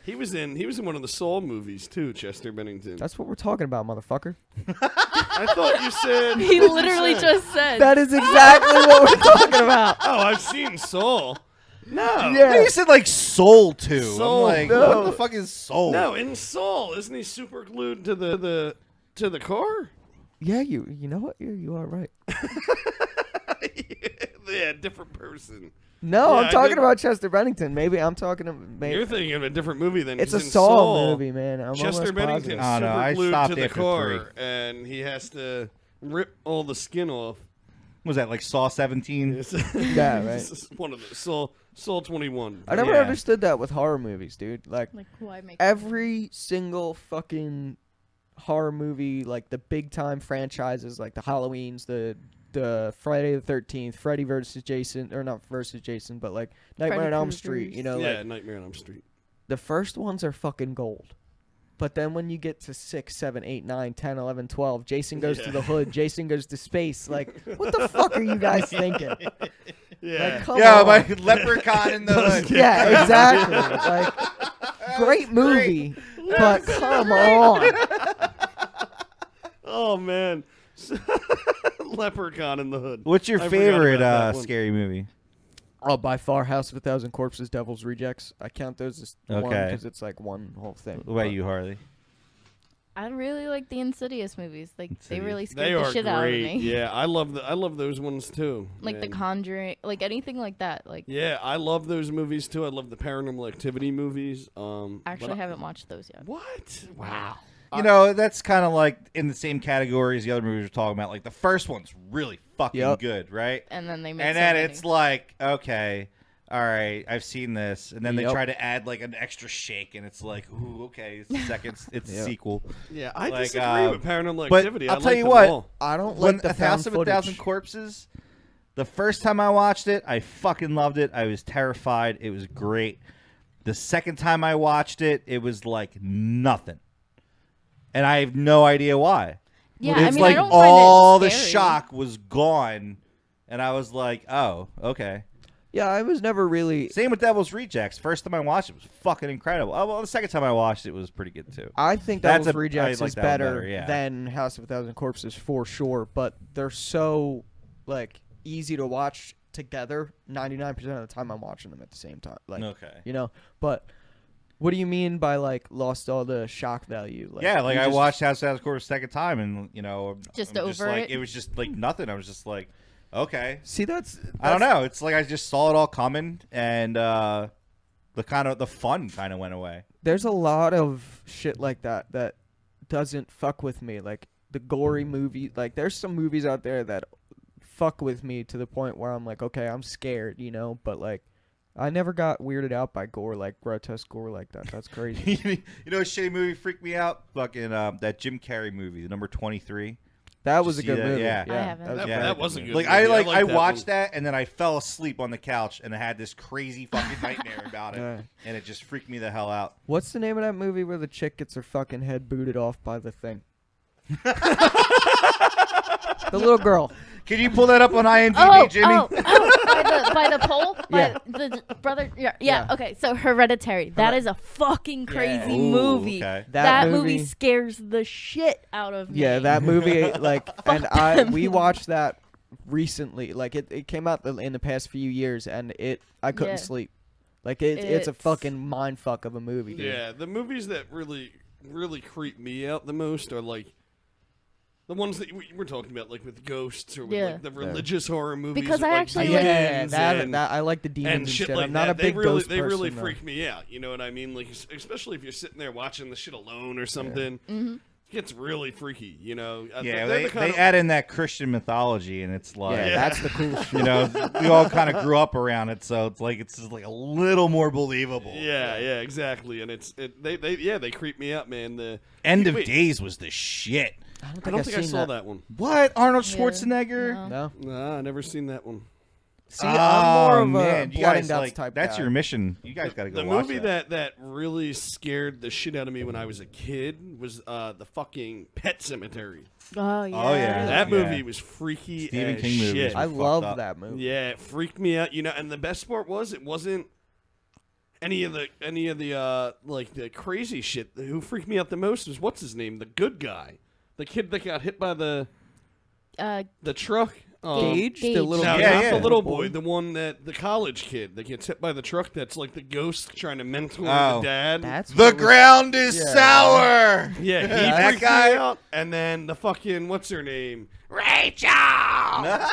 He was in one of the Saw movies too, Chester Bennington. That's what we're talking about, motherfucker. I thought you said He what'd you literally say? just said. That is exactly what we're talking about. Oh, I've seen Saw. No. I thought you said like Soul too. Soul, I'm like, no. what the fuck is Soul? No, in Saw, isn't he super glued to the car? Yeah, you know what? You are right. Yeah, different person. No, Yeah, I'm I talking did- about Chester Bennington. Maybe I'm talking about You're thinking of a different movie than it's a he's in Saw movie, man. I'm Chester almost Bennington's positive. Oh, no, super I glued stopped to the after car, 3. and he has to rip all the skin off. Was that like Saw 17? Yeah, right. This is one of the Saw 21. I never Yeah. understood that with horror movies, dude. Like, Like, why make every single fucking horror movie, like the big time franchises, like the Halloweens, the Friday the 13th, Freddy versus Jason, or not versus Jason, but like Nightmare Freddy on Elm Krueger's. Street. You know, Yeah, like Nightmare on Elm Street. the first ones are fucking gold. But then when you get to 6, 7, 8, 9, 10, 11, 12, Jason goes to Yeah. the hood, Jason goes to space. Like, what the fuck are you guys thinking? Yeah. Like, come Yeah, on. my leprechaun in the hood. Yeah, exactly. Like, great movie, but come on. Oh man, Leprechaun in the Hood. What's your I forgot favorite about that one. scary movie? Oh, by far, House of a Thousand Corpses, Devil's Rejects. I count those as one Okay. because it's like one whole thing. What about you, Harley? I really like the Insidious movies. Like, they Insidious. really They scared the are shit great. out of me. Yeah, I love those ones too. Like The man. Conjuring, like anything like that. Like, Yeah, I love those movies too. I love the Paranormal Activity movies. actually but haven't watched those yet. What? Wow. You know, that's kind of like in the same category as the other movies we're talking about. Like the first one's really fucking Yep. good, right? And then they make And so then many. it's like, okay, all right, I've seen this, and then they Yep. try to add like an extra shake, and it's like, ooh, okay, it's the second, it's a Yep. sequel. Yeah, I Like, disagree with Paranormal but Activity. I'll I tell like you them what, all. I don't When like the A found House of a Thousand footage. Corpses, the first time I watched it, I fucking loved it. I was terrified. It was great. The second time I watched it, it was like nothing, and I have no idea why. yeah, It's I mean, like I don't all find it the scary. shock was gone, and I was like, oh, okay. Yeah, I was never really. Same with Devil's Rejects. First time I watched it was fucking incredible. Oh, well, the second time I watched it was pretty good too. I think That's Devil's a- Rejects I like is that one better, better, yeah. than House of a Thousand Corpses for sure, but they're so like easy to watch together. 99% of the time, I'm watching them at the same time. Like, Okay. you know. But what do you mean by like lost all the shock value? Like, Yeah, like you I just- watched House of the Corpse second time, and you know, Just I'm over like, it? It was just like nothing. I was just like, okay. See, that's I don't know. It's like I just saw it all coming, and The fun kind of went away. There's a lot of shit like that doesn't fuck with me. Like the gory movie. Like there's some movies out there that fuck with me to the point where I'm like, okay, I'm scared, you know. But like, I never got weirded out by gore, like grotesque gore like that. That's crazy. You know, a shitty movie freaked me out. Fucking that Jim Carrey movie, the number 23. That was a Did you good see that? movie. Yeah. I haven't. That was a good Like movie. I liked that watched one. that and then I fell asleep on the couch and I had this crazy fucking nightmare about it, Yeah. and it just freaked me the hell out. What's the name of that movie where the chick gets her fucking head booted off by the thing? The little girl. Can you pull that up on IMDb, Oh, Jimmy? by the pole, Yeah. by the brother. Yeah. Yeah. Okay, so Hereditary. That is a fucking crazy Ooh, movie. okay. That movie scares the shit out of me. Yeah, that movie, like, and we watched that recently. Like, it came out in the past few years, and I couldn't Yeah. sleep. Like, it's a It's- fucking mind fuck of a movie, dude. Yeah, the movies that really creep me out the most are like the ones that we're talking about, like with ghosts or with Yeah. like the religious horror movies. Because with, I like, actually Yeah, demons and, that I like the demons and and shit shit. like I'm not that. a big ghost they really person, though. freak me out. You know what I mean? Like especially if you're sitting there watching the shit alone or something. Mm-hmm. It gets really freaky. You know? Yeah, They're they the kind of- add in that Christian mythology, and it's like, Yeah, that's the cool shit. you know, we all kind of grew up around it, so it's just like a little more believable. Yeah, exactly. And they creep me out, man. The End of wait, Days was the shit. I don't I don't think I I've seen saw that one. What? Arnold Yeah. Schwarzenegger? No. No. Nah, I never seen that one. See, I'm more of a man, you blood guys and guts like type that's guy. your mission. You guys got to go The watch movie that. that really scared the shit out of me when I was a kid was the fucking Pet Cemetery. Oh yeah. Oh, yeah. That Yeah. movie was freaky Stephen as King movies shit. were I fucked love up. that movie. Yeah, it freaked me out. You know, and the best part was it wasn't any of the like the crazy shit. Who freaked me out the most was what's his name, the good guy, the kid that got hit by the truck. Gage, the Gage. little No, Yeah, not yeah. the little boy, the one the college kid that gets hit by the truck. That's like the ghost trying to mentor the dad. That's The what was- ground is Yeah. sour. Yeah, he That freaked guy? me out. And then the fucking what's her name? Rachel.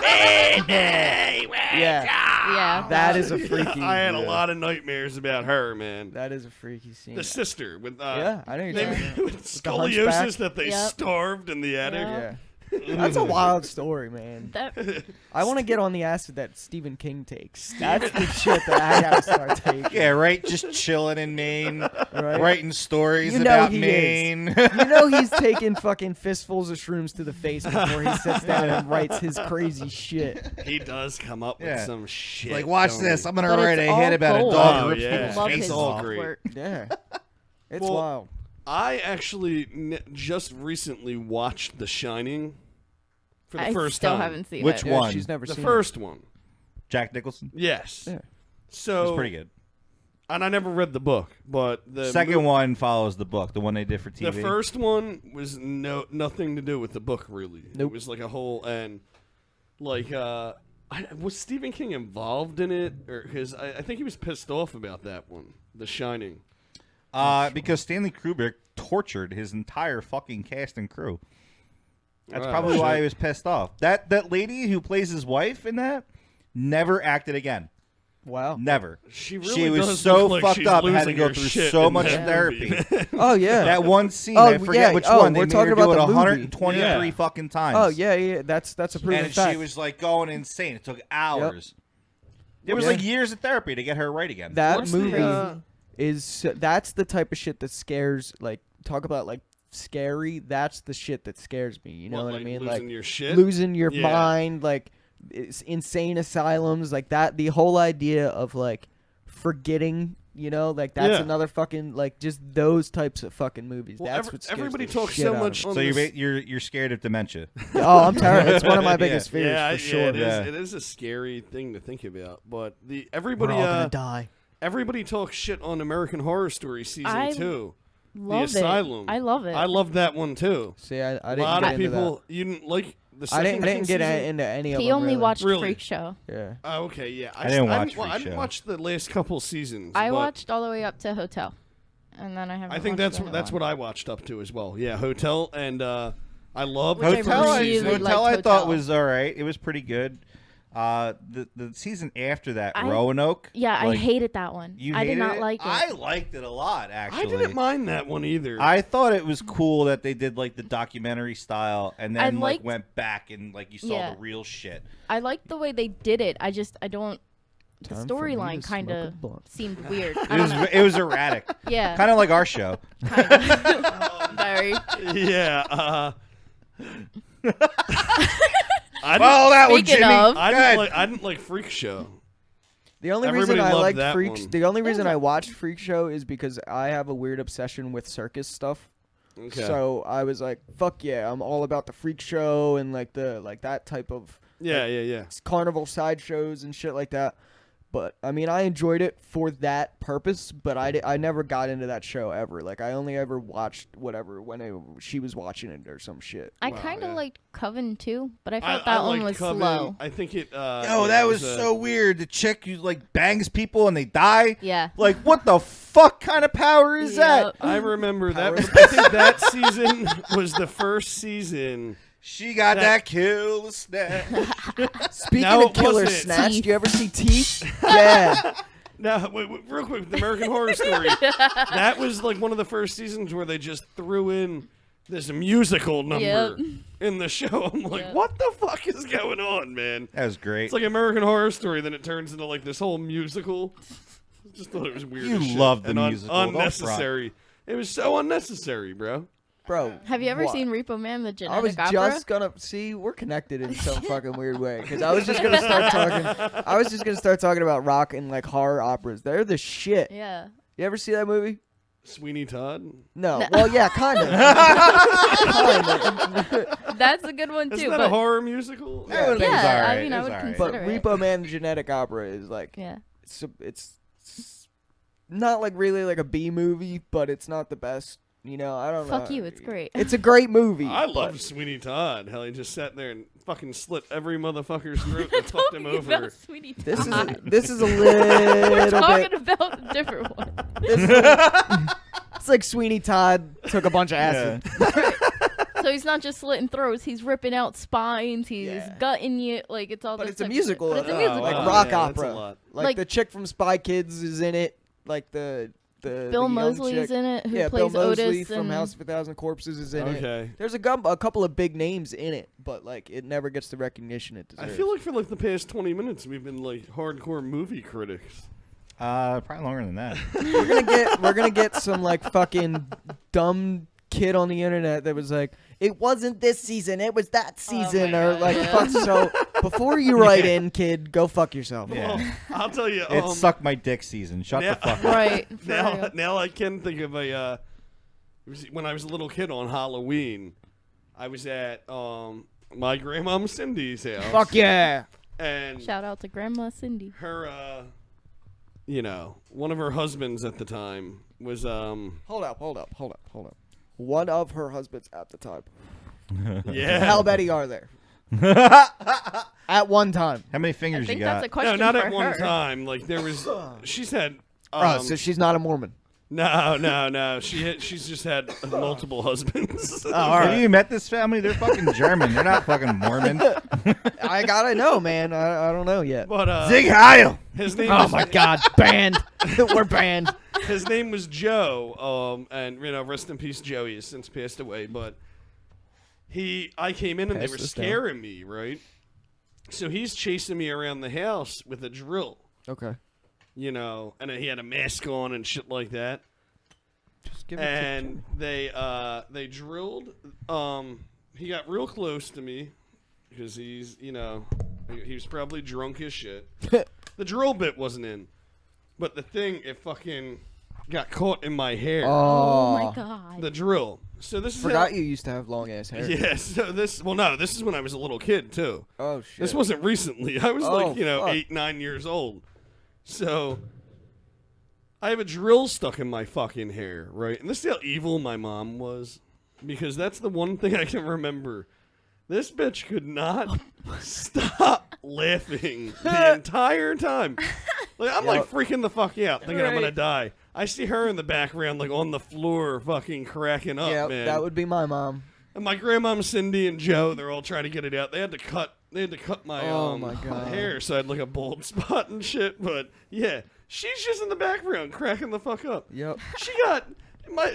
Baby, Rachel. Yeah. That is a freaky. I had a yeah. lot of nightmares about her, man. That is a freaky scene. The sister with Yeah, I know you're they- talking about. with the scoliosis hunchback? that they Yep. starved in the attic. Yeah. Yeah. That's a wild story, man. That, I want to get on the acid that Stephen King takes. That's the shit that I gotta start taking. Yeah, right. Just chilling in Maine, Right? writing stories You know about he is. Maine. You know he's taking fucking fistfuls of shrooms to the face before he sits down and writes his crazy shit. He does come up with Yeah. some shit. Like, watch don't this. he? I'm gonna But write it's a hit all about gold. a dog Oh, who rips yeah. people's love faces his all off. great. work. Yeah. It's Well, wild. I actually just recently watched The Shining for the I first still time. haven't seen Which it. Yeah, one? she's never The seen first one. Jack Nicholson. Yes. Yeah. So It's pretty good. And I never read the book, but the Second one follows the book, the one they did for TV. The first one was nothing to do with the book, really. Nope. It was like a whole and like was Stephen King involved in it, or because I think he was pissed off about that one, The Shining. Because Stanley Kubrick tortured his entire fucking cast and crew. That's Oh, probably why shit. he was pissed off. That lady who plays his wife in that never acted again. Wow. Never. She really She was does so look like fucked she's up, had to losing go her through shit so in much that therapy. movie. Oh yeah. That one scene, Oh, I forget yeah. which Oh, one. They we're made talking her do about it the movie. 123 Yeah. fucking times. Oh yeah. That's a proven And fact. she was like going insane. It took hours. It was Yeah. like years of therapy to get her right again. That What's movie the, that's the type of shit that scares. Like talk about like scary. That's the shit that scares me. You know what I mean? Losing Like your shit. losing your Yeah. mind. Like it's insane asylums. Like that. The whole idea of like forgetting. You know, like that's Yeah. another fucking like just those types of fucking movies. Well, That's what scares everybody the talks shit so out of much me. on So this- you're scared of dementia. Oh, I'm terrible. It's one of my biggest fears yeah, for sure. it is. Yeah. It is a scary thing to think about. But We're everybody all gonna die. everybody talks shit on American Horror Story season I 2. Love The Asylum. it. I love it. I love that one too. See, I A didn't lot get of into people you didn't like the that. I second didn't get season? into any of them. He only really. watched Really? Freak Show. Yeah. Oh, okay, yeah. I didn't watch I Freak didn't Show. watch the last couple seasons. I but watched all the way up to Hotel, and then I haven't. I think watched that's what I watched up to as well. Yeah, Hotel and I love Which I Hotel, really Hotel liked I thought Hotel. was all right. It was pretty good. The season after that, I- Roanoke. Yeah, I like, hated that one. You I did hated not it? like it. I liked it a lot, I actually. didn't mind that one either. I thought it was cool that they did like the documentary style, and then like liked- went back and like you saw Yeah. the real shit. I liked the way they did it. I don't. The Time for me storyline to kind smoke a of blunt. seemed weird. I It don't was know. it was erratic, Yeah, kind of like our show. kind of. Very. Yeah. Well, that one, Speaking Jimmy. of- I didn't like Freak Show. The only Everybody reason I loved liked that Freak, one. the only reason I watched Freak Show is because I have a weird obsession with circus stuff. Okay. So I was like, "Fuck yeah, I'm all about the Freak Show and like that type of yeah. carnival sideshows and shit like that." But I mean, I enjoyed it for that purpose, but I never got into that show ever. Like I only ever watched whatever when she was watching it or some shit. I Wow, kind of yeah. liked Coven too, but I felt that one liked was Coven. slow. I think it. Oh, that was so weird. The chick who like bangs people and they die. Yeah. Like, what the fuck kind of power is that? Yep. I remember that. Powers. I think that season was the first season. She got that kill snatch. Speaking No, of killer it wasn't. snatch, do you ever see Teeth? Yeah. Now, wait, real quick, the American Horror Story. That was like one of the first seasons where they just threw in this musical number Yep. in the show. I'm like, Yep. what the fuck is going on, man? That was great. It's like American Horror Story, then it turns into like this whole musical. Just thought it was weird. You as shit love the and musical, don't front. unnecessary. It was so unnecessary, bro. Bro. Have you ever what? seen Repo Man, the I was genetic opera? just gonna see. We're connected in some fucking weird way because I was just gonna start talking. I was just gonna start talking about rock and like horror operas. They're the shit. Yeah. You ever see that movie? Sweeney Todd. No. No. Well, yeah, kind of. That's a good one too. Isn't that but a horror musical? That was yeah, alright, I mean, it I was would alright. But consider it. Repo Man, the genetic opera is like Yeah. it's not like really like a B movie, but it's not the best. You know, I don't know. Fuck you, it's great. It's a great movie. I but- love Sweeney Todd. Hell, he just sat there and fucking slit every motherfucker's throat that fucked him Talking over. about Sweetie This is Todd. this is a We're little talking bit. about a different one. It's like Sweeney Todd took a bunch of acid. So he's not just slitting throats; he's ripping out spines. He's Yeah. gutting you. Like it's all. But this it's a type of musical, shit. But it's a uh, musical. like wow. rock Yeah, that's a opera. lot. Like the chick from Spy Kids is in it. Like the Bill young Moseley chick. is in it. Who Yeah, plays Bill Moseley Otis from and House of a Thousand Corpses is in it. Okay. There's a couple of big names in it, but like it never gets the recognition it I deserves. feel like for like the past 20 minutes we've been like hardcore movie critics. Probably longer than that. we're gonna get some like fucking dumb kid on the internet that was like, it wasn't this season, it was that season, my or God, like yeah. fuck. So before you write in, kid, go fuck yourself. Yeah. Well, I'll tell you. It's suck my dick season. Shut yeah. the fuck up. right. for Now, real. now I can think of a. When I was a little kid on Halloween, I was at my grandma Cindy's house. Fuck yeah. And Shout out to Grandma Cindy. her, one of her husbands at the time was Hold up. One of her husbands at the time. yeah. How many are there? At one time. How many I fingers think you that's got? a question No, not for at one her. time. Like there was, she's had. Oh, so she's not a Mormon. No. She's just had multiple husbands. Oh, all Have right. you met this family? They're fucking German. They're not fucking Mormon. I gotta know, man. I don't know yet. But Zig Heil. his name. Oh was, my God, banned. We're banned. His name was Joe. And rest in peace, Joey has since passed away. But I came in and they Pass were this down. scaring me, right? So he's chasing me around the house with a drill, Okay. and he had a mask on and shit like that. Just give it And they drilled. He got real close to me because he's he was probably drunk as shit. The drill bit wasn't in, but the thing it fucking got caught in my hair. Oh my God. The drill. So this is Forgot how, you used to have long ass hair. Yeah. So this is when I was a little kid too. Oh shit. This wasn't recently. I was Oh, like fuck. 8, 9 years old. So I have a drill stuck in my fucking hair, right? And this is how evil my mom was, because that's the one thing I can remember. This bitch could not stop laughing the entire time. Like I'm like freaking the fuck out, thinking I'm gonna Right. die. I see her in the background, like on the floor, fucking cracking up, Yeah, man. that would be my mom. And my grandma Cindy and Joe, they're all trying to get it out. They had to cut cut my my God. hair, so I had like a bald spot and shit. But yeah, she's just in the background cracking the fuck up. Yep. She got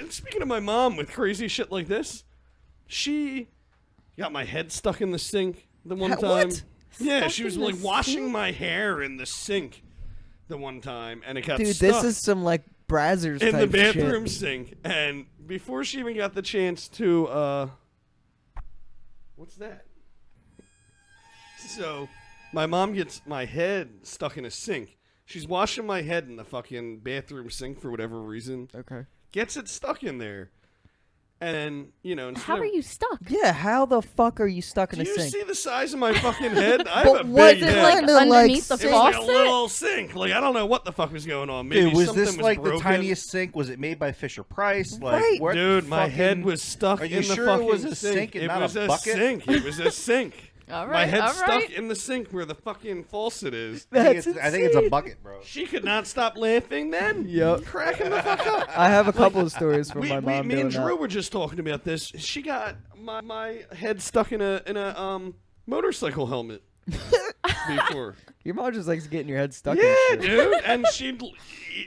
speaking of my mom with crazy shit like this, she got my head stuck in the sink the one time. What? Yeah, Stuck she was in the like washing sink? my hair in the sink the one time, and it got Dude, stuck this is some like Brazzers in the type bathroom shit. sink. And before she even got the chance to what's that? So my mom gets my head stuck in a sink. She's washing my head in the fucking bathroom sink for whatever reason. Okay. Gets it stuck in there. And, you know, instead How of- are you stuck? Yeah, how the fuck are you stuck in Do a you sink? see the size of my fucking head? I But have a was big it head. Like Kinda like underneath the It was like a faucet? little sink. Like, I don't know what the fuck was going on. Maybe Dude, was something this like broken. the tiniest sink? Was it made by Fisher Price? Like, Right. what Dude, my fucking- head was stuck Are you in the sure fucking it was a sink and it not was a a bucket? sink. It was a sink. All right, My head's all stuck right. in the sink where the fucking faucet is. I think it's a bucket, bro. She could not stop laughing then. Yep. Cracking the fuck up. I have a couple of stories from my mom me doing and Drew that. were just talking about this. She got my head stuck in a motorcycle helmet before. Your mom just likes getting your head stuck Yeah, in shit. dude. And she'd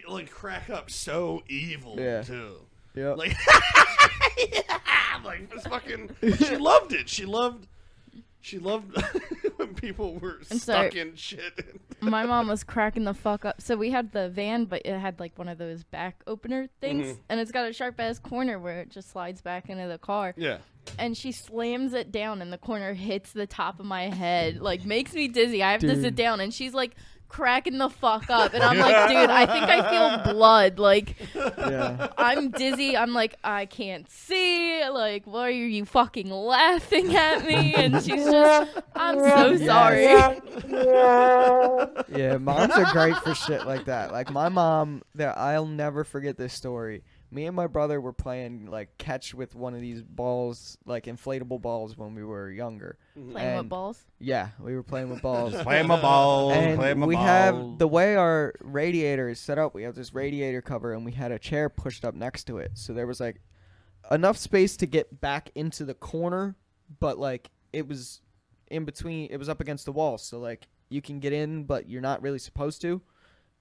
like crack up so evil Yeah. too. Yep. Like, like this fucking. She loved it. She loved when people were I'm stuck sorry. in shit. My mom was cracking the fuck up. So we had the van, but it had like one of those back opener things, Mhm. and it's got a sharp ass corner where it just slides back into the car. Yeah. And she slams it down, and the corner hits the top of my head, like makes me dizzy. I have to Dude. sit down, and she's like cracking the fuck up, and I'm like, dude, I think I feel blood. Like, Yeah. I'm dizzy. I'm like, I can't see. Like, why are you fucking laughing at me? And she's just, I'm so sorry. Yeah, moms are great for shit like that. Like my mom, I'll never forget this story. Me and my brother were playing like catch with one of these balls, like inflatable balls, when we were younger. Playing And- with balls. Yeah, we were playing with balls. Play my ball. And play my we ball. have the way our radiator is set up. We have this radiator cover, and we had a chair pushed up next to it. So there was like enough space to get back into the corner, but like it was in between. It was up against the wall, so like you can get in, but you're not really supposed to.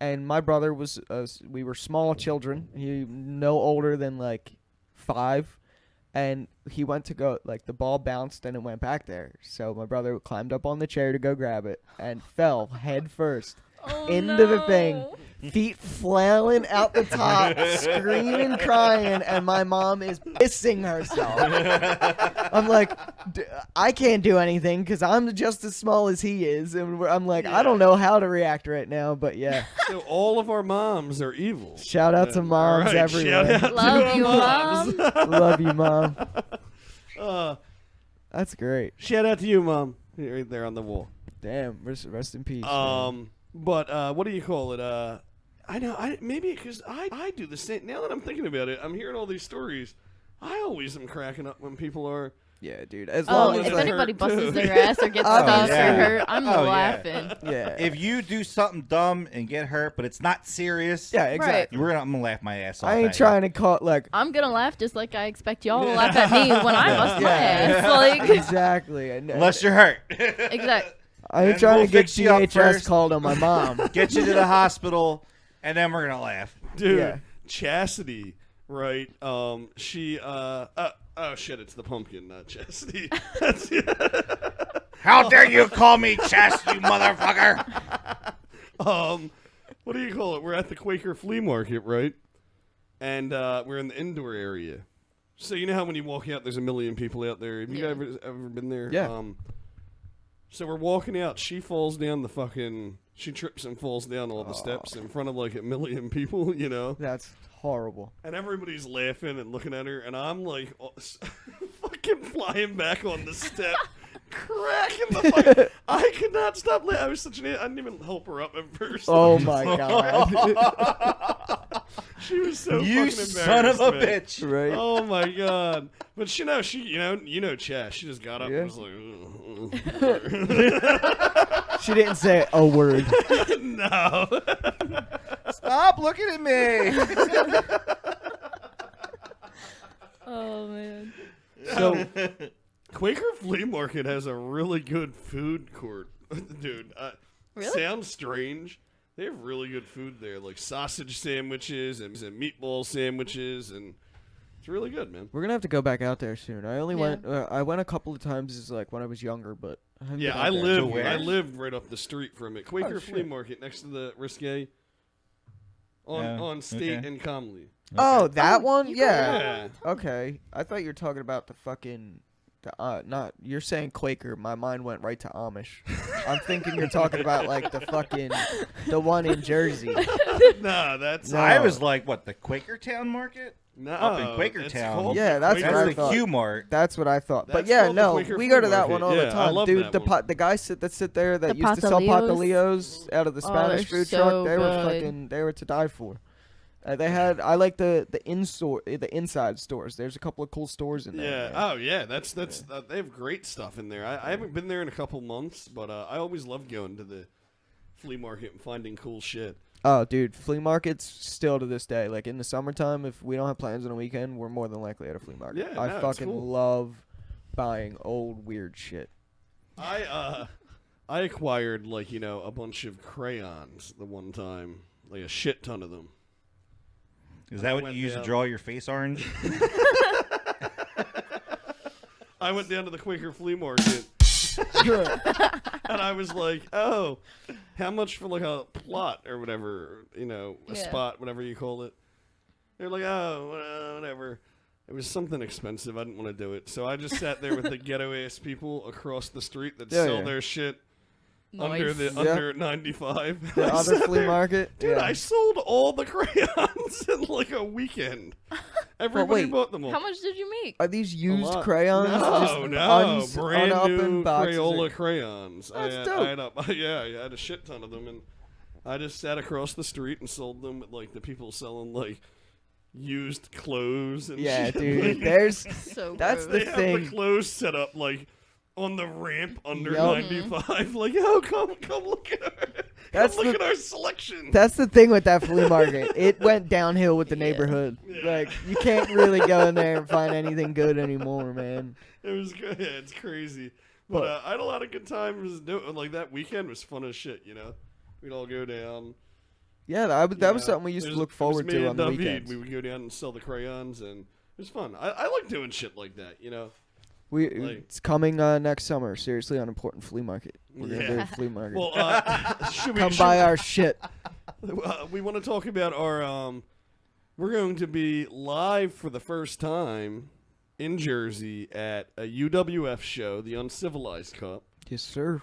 And my brother was, we were small children. He no older than like 5. And he went to go, like the ball bounced and it went back there. So my brother climbed up on the chair to go grab it and fell head first Oh, into the thing. no. Feet flailing out the top, screaming, crying, and my mom is pissing herself. I'm like, I can't do anything because I'm just as small as he is. And I'm like, I don't know how to react right now, but yeah. So all of our moms are evil. Shout out to All moms right, everywhere. Shout out Love to our you, moms. Love you, Mom. That's great. Shout out to you, Mom. You're right there on the wall. Damn, rest in peace. man. But what do you call it? I know. Maybe because I do the same. Now that I'm thinking about it, I'm hearing all these stories. I always am cracking up when people are. Yeah, dude. As Oh, long if as like, anybody busts too. their ass or gets Oh, stuck yeah. or hurt, I'm Oh, yeah. laughing. yeah, If you do something dumb and get hurt, but it's not serious, yeah, exactly. I'm gonna laugh my ass off. I ain't at you. trying to call like I'm gonna laugh just like I expect y'all to laugh at me when I bust my Yeah. ass. Like, exactly. unless you're hurt. exactly. I ain't And trying we'll to get fix you up DHS first. called on my mom. Get you to the hospital, and then we're gonna laugh. Dude, Yeah. Chastity, right? She oh shit, it's the pumpkin, not Chastity. How dare you call me Chess, you motherfucker? What do you call it? We're at the Quaker flea market, right? And we're in the indoor area. So you know how when you walk out, there's a million people out there. Have you Yeah. ever been there? Yeah. So we're walking out. She falls down the fucking. She trips and falls down all the steps in front of like a million people, you know. That's horrible. And everybody's laughing and looking at her, and I'm like, fucking flying back on the step, cracking the fuck. I could not stop laughing. I was such an idiot. I didn't even help her up at first. Oh my god. She was so You fucking son of a embarrassed, man. bitch. Right. Oh my god! But she Chaz. She just got up Yeah. and was like, She didn't say a word. no. Stop looking at me. Oh man. So Quaker Flea Market has a really good food court, dude. Really? Sounds strange. They have really good food there, like sausage sandwiches and meatball sandwiches, and it's really good, man. We're gonna have to go back out there soon. I only Yeah. went. I went a couple of times, like when I was younger, but I haven't Yeah, been I out there. lived. where? I lived right up the street from it. Quaker Flea shit. Market next to the Risque. On Oh, on State okay. and Comley. Oh, that Oh, one? you go Yeah. Yeah. Okay. I thought you were talking about the fucking. Not you're saying Quaker. My mind went right to Amish. I'm thinking you're talking about like the fucking the one in Jersey. Nah, that's No. I was like, what, the Quakertown Market? no. Up in it's Quakertown. called Yeah, that's Quaker- what I That's the thought. Q Mart. That's what I thought. But That's yeah, called the no, Quaker we Flea go to that Market. one all Yeah, the I time, love dude. that The one. the guys that sit there that The used to sell Patalillos? patalillos out of the Oh, Spanish they're food so truck. They were good. they were to die for. They had I like the inside stores. There's a couple of cool stores in there. Yeah. man. Oh, yeah. That's they have great stuff in there. I haven't been there in a couple months, but I always love going to the flea market and finding cool shit. Oh, dude, flea markets still to this day. Like in the summertime, if we don't have plans on a weekend, we're more than likely at a flea market. Yeah, I no, it's fucking cool. love buying old weird shit. I acquired a bunch of crayons the one time, like a shit ton of them. Is that what went you use to down. draw your face orange? I went down to the Quaker Flea Market. And I was like, oh, how much for like a plot or whatever, a Yeah. spot, whatever you call it. They're like, oh, whatever. It was something expensive. I didn't want to do it. So I just sat there with the ghetto-ass people across the street that Yeah, sell yeah. their shit Nice. under 95. The I other sat flea there. market, Dude, yeah. I sold all the crayons in like a weekend. Everybody wait, bought them all. How much did you make? Are these A used lot. crayons? just No, brand unopened new boxes Crayola of- crayons. That's I had, dope. I had a shit ton of them, and I just sat across the street and sold them at like the people selling like used clothes and Yeah, shit. dude. Like, There's So That's gross. they the have thing. the clothes set up like on the ramp under Yup. 95. Like, yo, come look at our, That's come look the- at our selection. That's the thing with that flea market. It went downhill with the Yeah. neighborhood. Yeah. Like you can't really go in there and find anything good anymore, man. It was good. Yeah, it's crazy. But But- I had a lot of good times doing like that weekend was fun as shit, We'd all go down. Yeah, that was Yeah. something we used to look forward it was me to and on the David. weekends. We would go down and sell the crayons, and it was fun. I like doing shit like that, Like- It's coming next summer. Seriously Unimportant Flea Market. We're gonna do Yeah. a flea market. Well, should we Come buy our shit. we want to talk about our. We're going to be live for the first time in Jersey at a UWF show, the Uncivilized Cup. Yes, sir.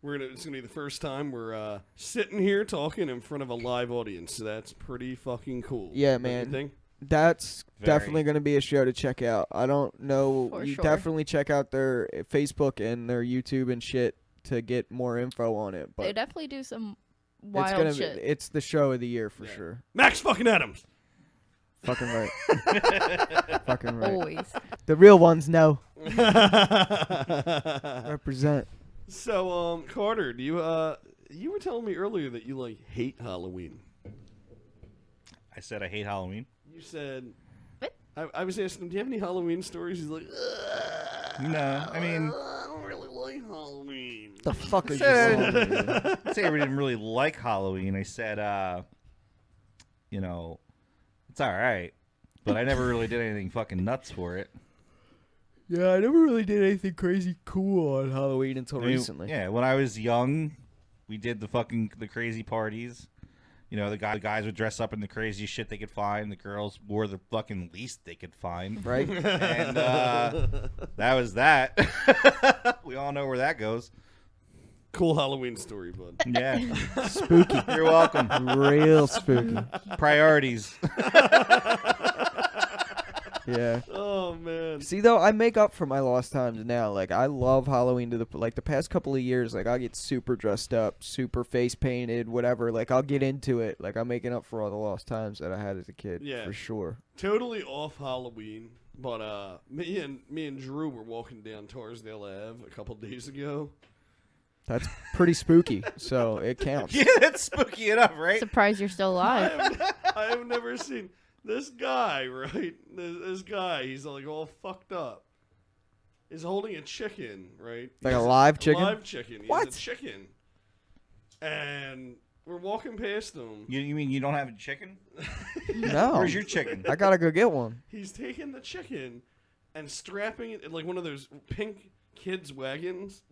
It's gonna be the first time we're sitting here talking in front of a live audience, so that's pretty fucking cool. Yeah, Don't you man. think? That's Very. definitely going to be a show to check out. I don't know. For You sure. definitely check out their Facebook and their YouTube and shit to get more info on it. They But definitely do some it's wild gonna shit. be, it's the show of the year for Yeah. sure. Max fucking Adams. Fucking right. Fucking right. Always. The real ones know. Represent. So, Carter, do you were telling me earlier that you hate Halloween. I said I hate Halloween. You said. What? I was asking him, do you have any Halloween stories? He's like, No, I mean, I don't really like Halloween. The fuck are you Said- saying? dude? I'd say I didn't really like Halloween. I said, it's all right, but I never really did anything fucking nuts for it. Yeah, I never really did anything crazy cool on Halloween until I mean, recently. Yeah, when I was young, we did the crazy parties. The guys would dress up in the craziest shit they could find. The girls wore the fucking least they could find. Right? And that was that. We all know where that goes. Cool Halloween story, bud. Yeah. Spooky. You're welcome. Real spooky. Priorities. Yeah. Oh man. See though, I make up for my lost times now. Like I love Halloween to the past couple of years. Like I get super dressed up, super face painted, whatever. Like I'll get into it. Like I'm making up for all the lost times that I had as a kid. Yeah. For sure. Totally off Halloween, but me and Drew were walking down Torresdale Ave a couple days ago. That's pretty spooky. So it counts. Yeah, that's spooky enough, right? Surprised you're still alive. I have never seen this guy, right? This guy, he's like all fucked up. is holding a chicken, right? Like a live chicken? Live chicken. He What? has a chicken. And we're walking past him. You mean you don't have a chicken? No. Where's your chicken? I gotta go get one. He's taking the chicken and strapping it in like one of those pink kids' wagons.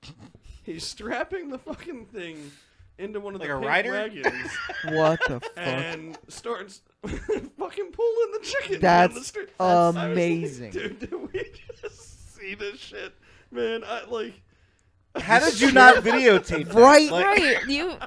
He's strapping the fucking thing into one of Like the a pink rider? wagons What the fuck? and starts fucking pulling the chicken That's down the street. amazing. Dude, did we just see this shit? Man, How did you not videotape that? Right, Like, Right,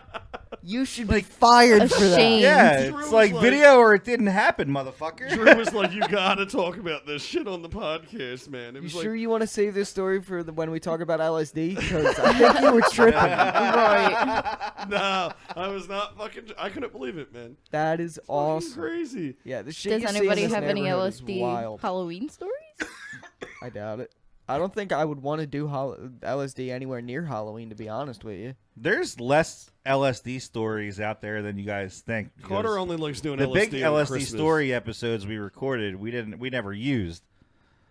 You should be fired for that. Ashamed. Yeah, Drew it's was like like- video or it didn't happen, motherfucker. Drew was like, "You gotta talk about this shit on the podcast, man." It You was sure like, you want to save this story for when we talk about LSD? Because I think you were tripping. right. no, I was not fucking. I couldn't believe it, man. That is Fucking awesome. crazy. Yeah, the shit Does you see in anybody this have any neighborhood is LSD wild. Halloween stories? I doubt it. I don't think I would want to do LSD anywhere near Halloween, to be honest with you. There's less LSD stories out there than you guys think. because Carter only likes doing the LSD big on LSD Christmas. story episodes we recorded, we never used.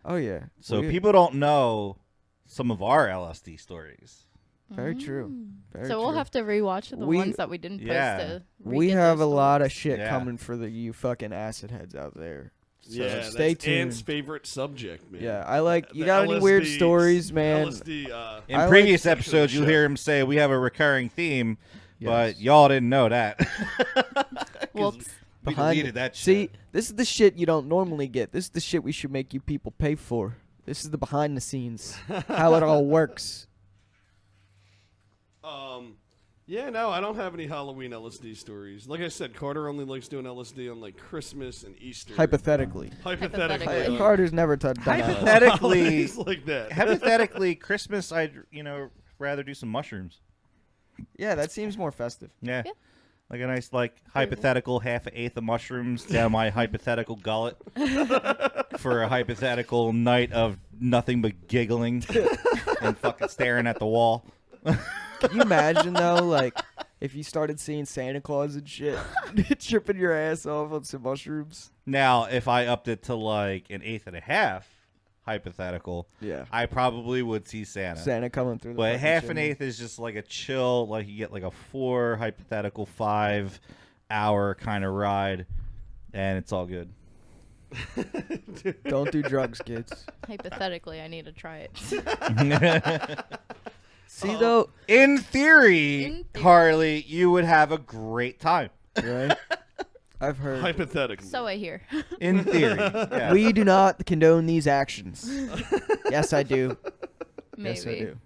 Oh yeah. So We- people don't know some of our LSD stories. Very true. Very So we'll true. have to rewatch the We- ones that we didn't post Yeah. to We re-get have a those lot of stories. shit Yeah. coming for you fucking acid heads out there. So Yeah, stay that's Ant's tuned. favorite subject, man. Yeah, I like. You The got any weird LSD stories, man? LSD. In I like previous section of the episodes, you'll show. hear him say we have a recurring theme, but Yes. y'all didn't know that. Whoops. We Behind deleted it. that See, shit. this is the shit you don't normally get. This is the shit we should make you people pay for. This is the behind the scenes, how it all works. Yeah, no, I don't have any Halloween LSD stories. Like I said, Carter only likes doing LSD on like Christmas and Easter. Hypothetically, Hypothetically. Hypothetically. Carter's never done that. Hypothetically, He's like that. hypothetically, Christmas, I'd rather do some mushrooms. Yeah, that seems more festive. Yeah. Yeah. Like a nice, hypothetical half an eighth of mushrooms down my hypothetical gullet for a hypothetical night of nothing but giggling and fucking staring at the wall. Can you imagine though, like, if you started seeing Santa Claus and shit, tripping your ass off on some mushrooms? Now, if I upped it to like an eighth and a half, hypothetical, Yeah. I probably would see Santa. Santa coming through the But fucking half an chimney. eighth is just like a chill, like you get like a 4 hypothetical 5 hour kind of ride, and it's all good. Don't do drugs, kids. Hypothetically, I need to try it. See though, In theory, In theory. Harley, you would have a great time. right? I've heard. Hypothetically. So I hear. In theory. Yeah. We do not condone these actions. Yes, I do. Maybe. Yes, I do.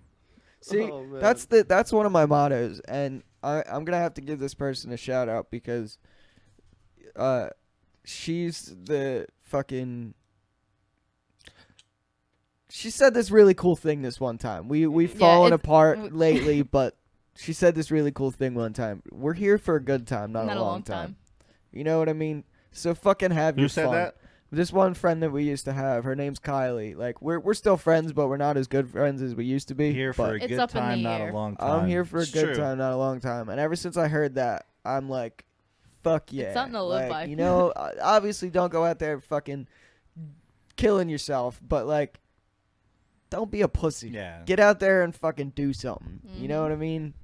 See, Oh, man. that's one of my mottos, and I'm gonna have to give this person a shout out because, she's the fucking. She said this really cool thing this one time. We've Yeah, fallen it's- apart lately, but she said this really cool thing one time. We're here for a good time, not, Not a long time. You know what I mean? So fucking have Who your said fun. that? This one friend that we used to have, her name's Kylie. Like we're still friends, but we're not as good friends as we used to be. Here for but a It's good up in time, the not air. a long time. I'm here for a It's good true. time, not a long time. And ever since I heard that, I'm like, fuck yeah. something to live Like, by. You know, obviously don't go out there fucking killing yourself, but like, don't be a pussy. Yeah. Get out there and fucking do something. You know Mhm. what I mean?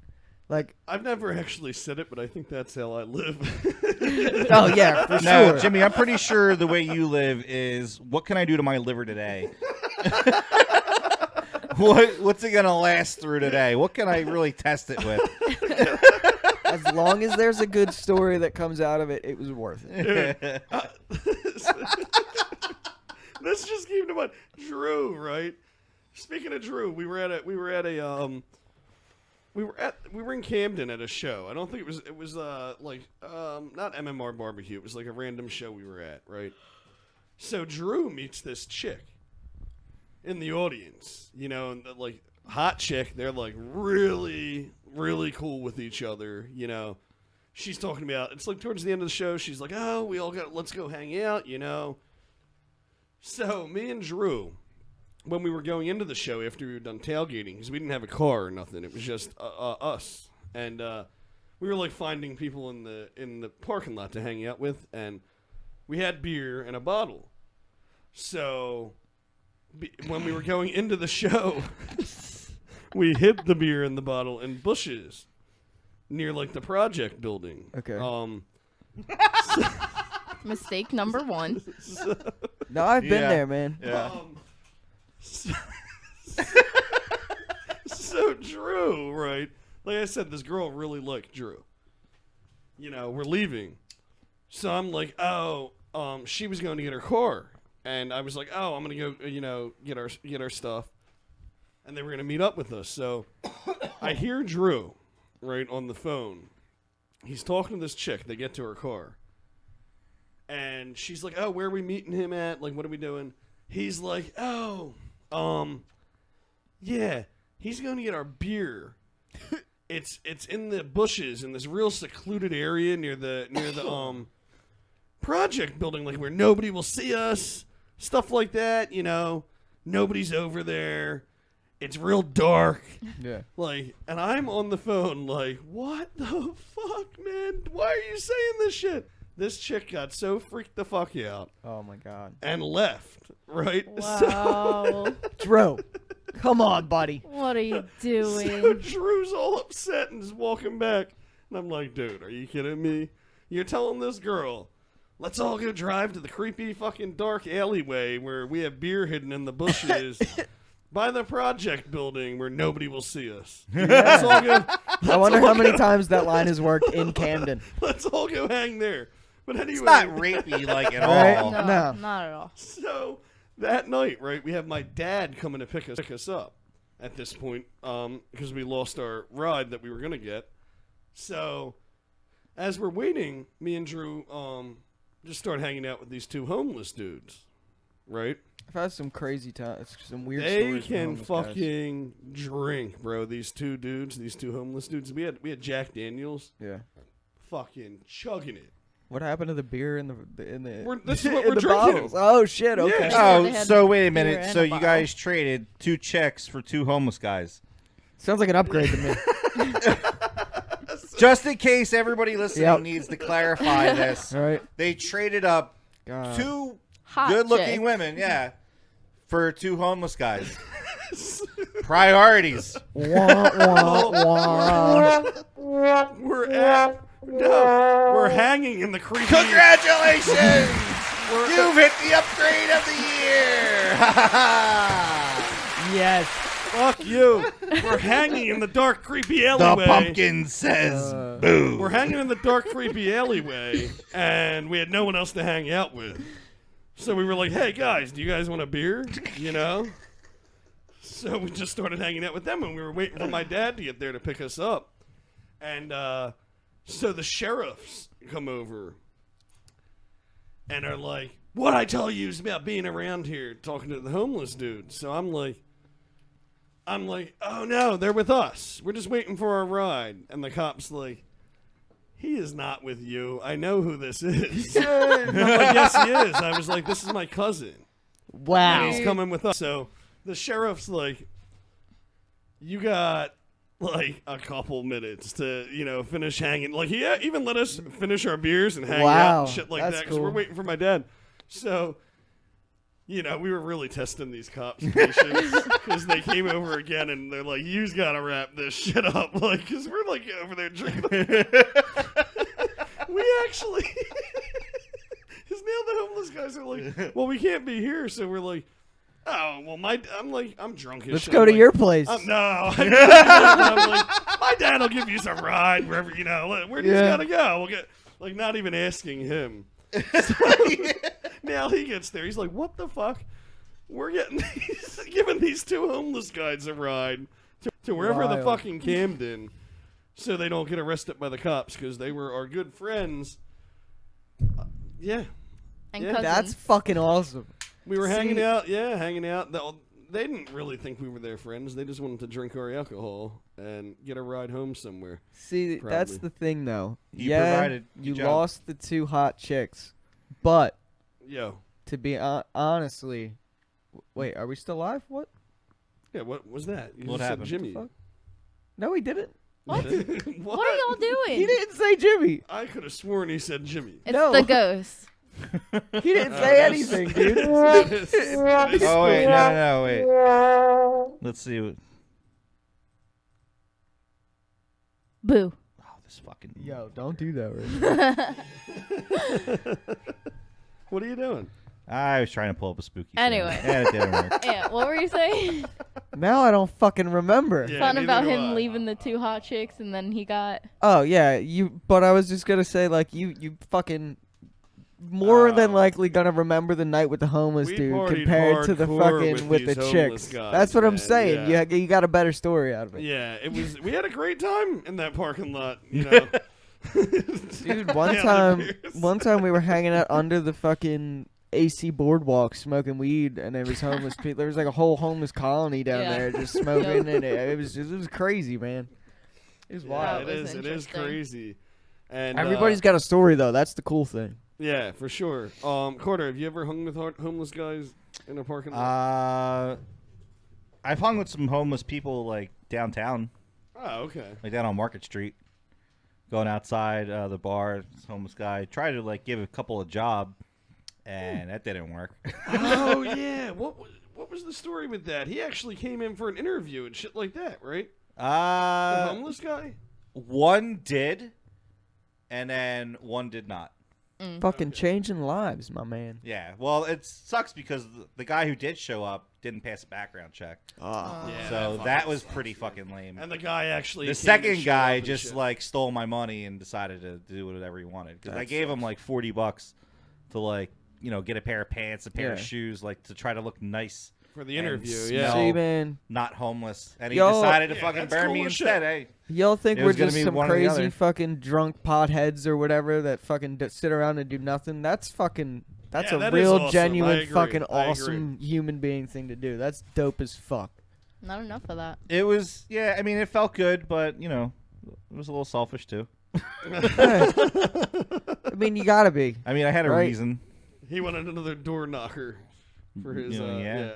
Like, I've never actually said it, but I think that's how I live. oh yeah, for No, sure. Jimmy, I'm pretty sure the way you live is, what can I do to my liver today? What's it gonna last through today? What can I really test it with? As long as there's a good story that comes out of it, it was worth it. This just came to mind. Drew, right? Speaking of Drew, we were in Camden at a show. I don't think it was not MMR barbecue. It was like a random show we were at, right? So Drew meets this chick in the audience, you know, and like hot chick. They're like really, really cool with each other, you know. She's talking about, it's like towards the end of the show, she's like, oh, let's go hang out, you know. So me and Drew, when we were going into the show after we were done tailgating, because we didn't have a car or nothing, it was just us, and we were like finding people in the parking lot to hang out with, and we had beer and a bottle. So when we were going into the show, we hid the beer in the bottle in bushes near like the project building. Okay. Mistake number 1. No, I've been Yeah. there, man. Yeah. So Drew, right? Like I said, this girl really liked Drew. You know, we're leaving. So I'm like, oh, she was going to get her car. And I was like, oh, I'm going to go, you know, get our stuff. And they were going to meet up with us. So I hear Drew, right, on the phone. He's talking to this chick. They get to her car. And she's like, oh, where are we meeting him at? Like, what are we doing? He's like, oh, yeah, he's going to get our beer. It's in the bushes in this real secluded area near the project building, like where nobody will see us, stuff like that. You know, nobody's over there. It's real dark. Yeah. Like, and I'm on the phone like, what the fuck, man? Why are you saying this shit? This chick got so freaked the fuck out Oh my god. and left, right? Wow. Drew, come on, buddy. What are you So doing? Drew's all upset and is walking back. And I'm like, dude, are you kidding me? You're telling this girl, let's all go drive to the creepy fucking dark alleyway where we have beer hidden in the bushes by the project building where nobody will see us. Let's all go, I wonder how many times that line has worked in Camden. let's all go hang there. But anyway, It's not rapey like at Right? all. No, No. not at all. so that night, right, we have my dad coming to pick us up at this point because we lost our ride that we were going to get. So as we're waiting, me and Drew just start hanging out with these two homeless dudes, right? I've had some crazy times, some weird They stories. with can homeless guys. fucking drink, bro. These two homeless dudes. We had Jack Daniels Yeah. fucking chugging it. What happened to the beer in the This is what in we're the drinking. bottles? Oh shit! Okay. Yeah. They Oh, had so wait a beer minute. and So a you bottle. guys traded 2 checks for 2 homeless guys. Sounds like an upgrade to me. Just in case everybody listening Yep. needs to clarify this, All right. they traded up God. 2 Hot good-looking chick. women, yeah, for 2 homeless guys. Priorities. Wah, wah, wah. We're hanging in the creepy. Congratulations! You've hit the upgrade of the year. Yes. Fuck you. We're hanging in the dark, creepy The alleyway. pumpkin says boo. We're hanging in the dark, creepy alleyway, and we had no one else to hang out with. So we were like, hey, guys, do you guys want a beer? You know? So we just started hanging out with them, and we were waiting for my dad to get there to pick us up. And so the sheriffs come over and are like, what I tell you is about being around here, talking to the homeless dude. So I'm like, oh no, they're with us. We're just waiting for our ride. And the cop's like, he is not with you. I know who this is. I'm like, yes, he is. I was like, this is my cousin. Wow. And he's coming with us. So the sheriff's like, you got like a couple minutes to, you know, finish hanging. Like, he even let us finish our beers and hang out Wow, and shit like that's that because we're cool. waiting for my dad. So, you know, we were really testing these cops' patience because they came over again and they're like, "You's gotta wrap this shit up," like, because we're like over there drinking. We actually, because now the homeless guys are like, "Well, we can't be here," so we're like, "Oh, well, I'm drunk as Let's shit." go to Like, your place. no, I'm like, my dad will give you some ride wherever, you know, where do you Yeah. gotta go? We'll get, like, not even asking him. So, now he gets there. He's like, what the fuck? We're giving these two homeless guys a ride to wherever the Wild. fucking Camden so they don't get arrested by the cops because they were our good friends. Yeah. And Yeah. cousins. That's fucking awesome. We were hanging See- out. Yeah, hanging out. They didn't really think we were their friends. They just wanted to drink our alcohol and get a ride home somewhere. See, that's Probably. the thing, though. You yeah, provided. Good you job. lost the 2 hot chicks, but Yo. to be honestly, wait, are we still live? What? Yeah, what was that? You What just happened? said Jimmy. Fuck? No, he didn't. What? What? What are y'all doing? He didn't say Jimmy. I could have sworn he said Jimmy. It's No. the ghost. He didn't say anything, dude. Oh wait, no, wait. Let's see. Boo. Oh, this fucking. Yo, don't do that right What are you doing? I was trying to pull up a spooky. Anyway. and it didn't work. Yeah, what were you saying? now. I don't fucking remember. Yeah, Fun neither about do him I. leaving the 2 hot chicks and then he got. Oh yeah, but I was just gonna say like you fucking more than likely gonna remember the night with the homeless We dude partied compared to the hardcore fucking with these the homeless chicks. guys, That's what I'm man, saying. yeah. You got a better story out of it. Yeah, it was. We had a great time in that parking lot. You know, Dude, one Yeah, time we were hanging out under the fucking AC boardwalk smoking weed, and there was homeless people. There was like a whole homeless colony down Yeah. there just smoking, and it was crazy, man. It was Yeah, wild. it was is. It is interesting. crazy. And Everybody's got a story though. That's the cool thing. yeah, for sure. Carter, have you ever hung with homeless guys in a parking lot? I've hung with some homeless people like downtown, Oh, okay. like down on Market Street. Going outside the bar, this homeless guy tried to like give a couple a job, and that didn't work. Oh yeah. What was the story with that? He actually came in for an interview and shit like that, right? The homeless guy. One did, and then one did not. Fucking changing lives, my man. Yeah, well, it sucks because the guy who did show up didn't pass a background check, Yeah, so that was pretty fucking lame. And the guy actually. The came and second showed guy up and just shit. like stole my money and decided to do whatever he wanted because I That gave him sucks. like $40 to like get a pair of pants, a pair of Yeah. shoes, like to try to look nice for the and interview. smell- Yeah. See, man, not homeless, and he Yo- decided to Yeah, fucking that's burn cool me as instead. shit. Hey, y'all think It we're was gonna just be some one or the crazy other. fucking drunk potheads or whatever that fucking sit around and do nothing? That's Yeah, a that is real awesome. I genuine agree. fucking I agree. awesome human being thing to do. That's dope as fuck. Not enough of that. it was I mean, it felt good, but it was a little selfish too. I mean, you gotta be. I mean, I had a Right. reason. He wanted another door knocker for his. Yeah.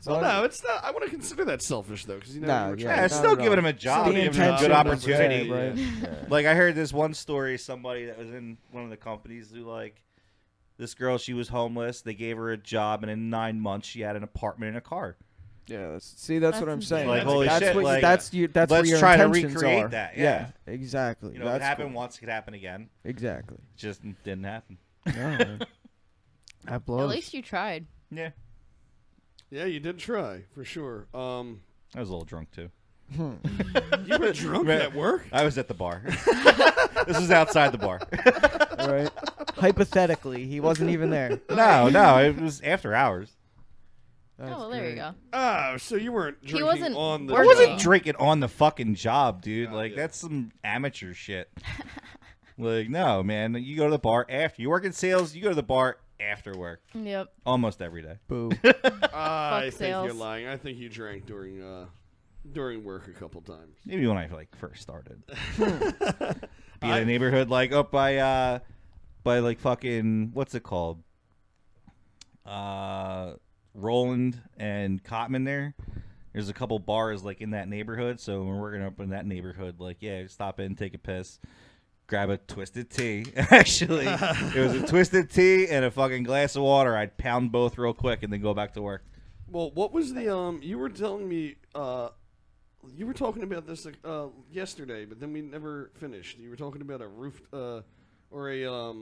Well, no, it's not. I want to consider that selfish though, because No, Yeah, not it's still at all. giving him a job, The giving him a intention good was opportunity. there, right? Yeah. Like I heard this one story, somebody that was in one of the companies who like this girl, she was homeless. They gave her a job, and in 9 months, she had an apartment and a car. Yeah, that's That's what I'm saying. Like, holy that's shit, what, like, that's let's where your try to intentions recreate are. that, yeah. Exactly. If it That's happened cool. once, it could happen again. Exactly. Just didn't happen. No, man. That At blows. least you tried. Yeah, Yeah, you did try for sure. I was a little drunk too. You were drunk Man. at work. I was at the bar. This was outside the bar. Right? Hypothetically, he wasn't even there. No, it was after hours. Oh, well, there you go. Oh, so you weren't drinking wasn't on the I working. wasn't job. drinking on the fucking job, dude. Yeah, Like yeah. that's some amateur shit. Like no, man. You go to the bar after you work in sales. You go to the bar after work Yep. almost every day. Boo. I think sales. you're lying. I think you drank during work a couple times. Maybe when I like first started. Be in a neighborhood like up by like fucking what's it called? Roland and Cotman there. There's a couple bars like in that neighborhood, so when we're working up in that neighborhood, like yeah, stop in, take a piss, grab a twisted tea. Actually, it was a twisted tea and a fucking glass of water. I'd pound both real quick and then go back to work. Well, what was the you were telling me you were talking about this yesterday, but then we never finished. You were talking about a roof or a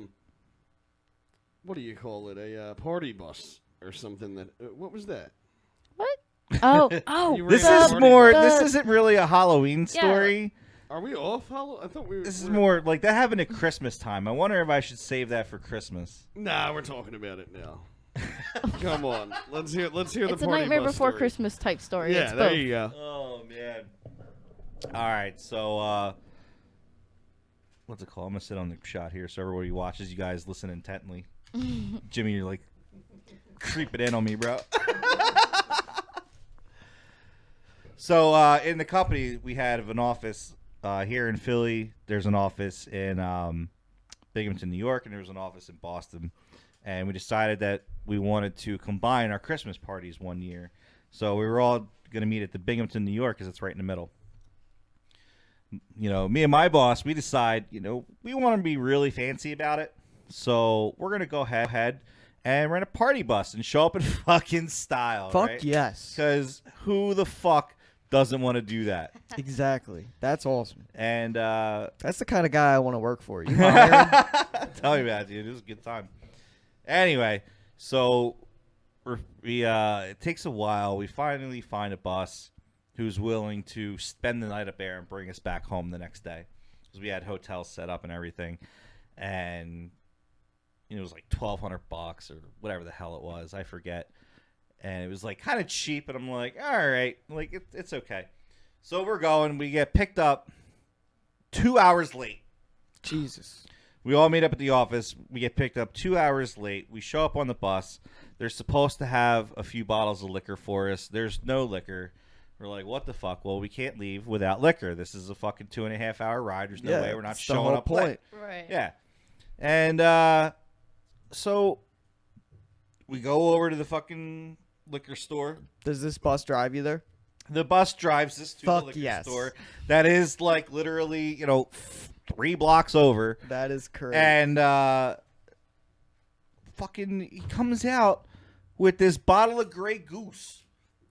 what do you call it? A party bus or something that what was that? What? Oh, You were This at a is party more. bus. This isn't really a Halloween story. Are we off? I thought we were. This is more like that happened at Christmas time. I wonder if I should save that for Christmas. Nah, we're talking about it now. Come on, let's hear it's the a party Nightmare bus Before story. Christmas type story. Yeah, it's there both. you go. Oh man. All right, so what's it called? I'm gonna sit on the shot here so everybody watches. You guys listen intently. Jimmy, you're like creeping in on me, bro. So in the company, we had an office here in Philly. There's an office in Binghamton, New York, and there's an office in Boston. And we decided that we wanted to combine our Christmas parties one year. So we were all going to meet at the Binghamton, New York, because it's right in the middle. me and my boss, we decide, we want to be really fancy about it. So we're going to go ahead and rent a party bus and show up in fucking style. Fuck yes. Because who the fuck doesn't want to do that? Exactly. That's awesome. And that's the kind of guy I want to work for. You hired? tell me about it, dude. It was a good time. Anyway, so it takes a while. We finally find a bus who's willing to spend the night up there and bring us back home the next day, because we had hotels set up and everything, and it was like $1,200 or whatever the hell it was, I forget, and it was like kind of cheap, and I'm like, all right, like it's okay. So we're going. We get picked up 2 hours late. Jesus. We all meet up at the office. We get picked up 2 hours late. We show up on the bus. They're supposed to have a few bottles of liquor for us. There's no liquor. We're like, what the fuck? Well, we can't leave without liquor. This is a fucking 2.5 hour ride. There's no way we're not showing up late. Right. Yeah. And so we go over to the fucking liquor store. Does this bus drive you there? The bus drives us to Fuck the liquor yes. store. That is like literally, 3 blocks over. That is correct. And fucking he comes out with this bottle of Grey Goose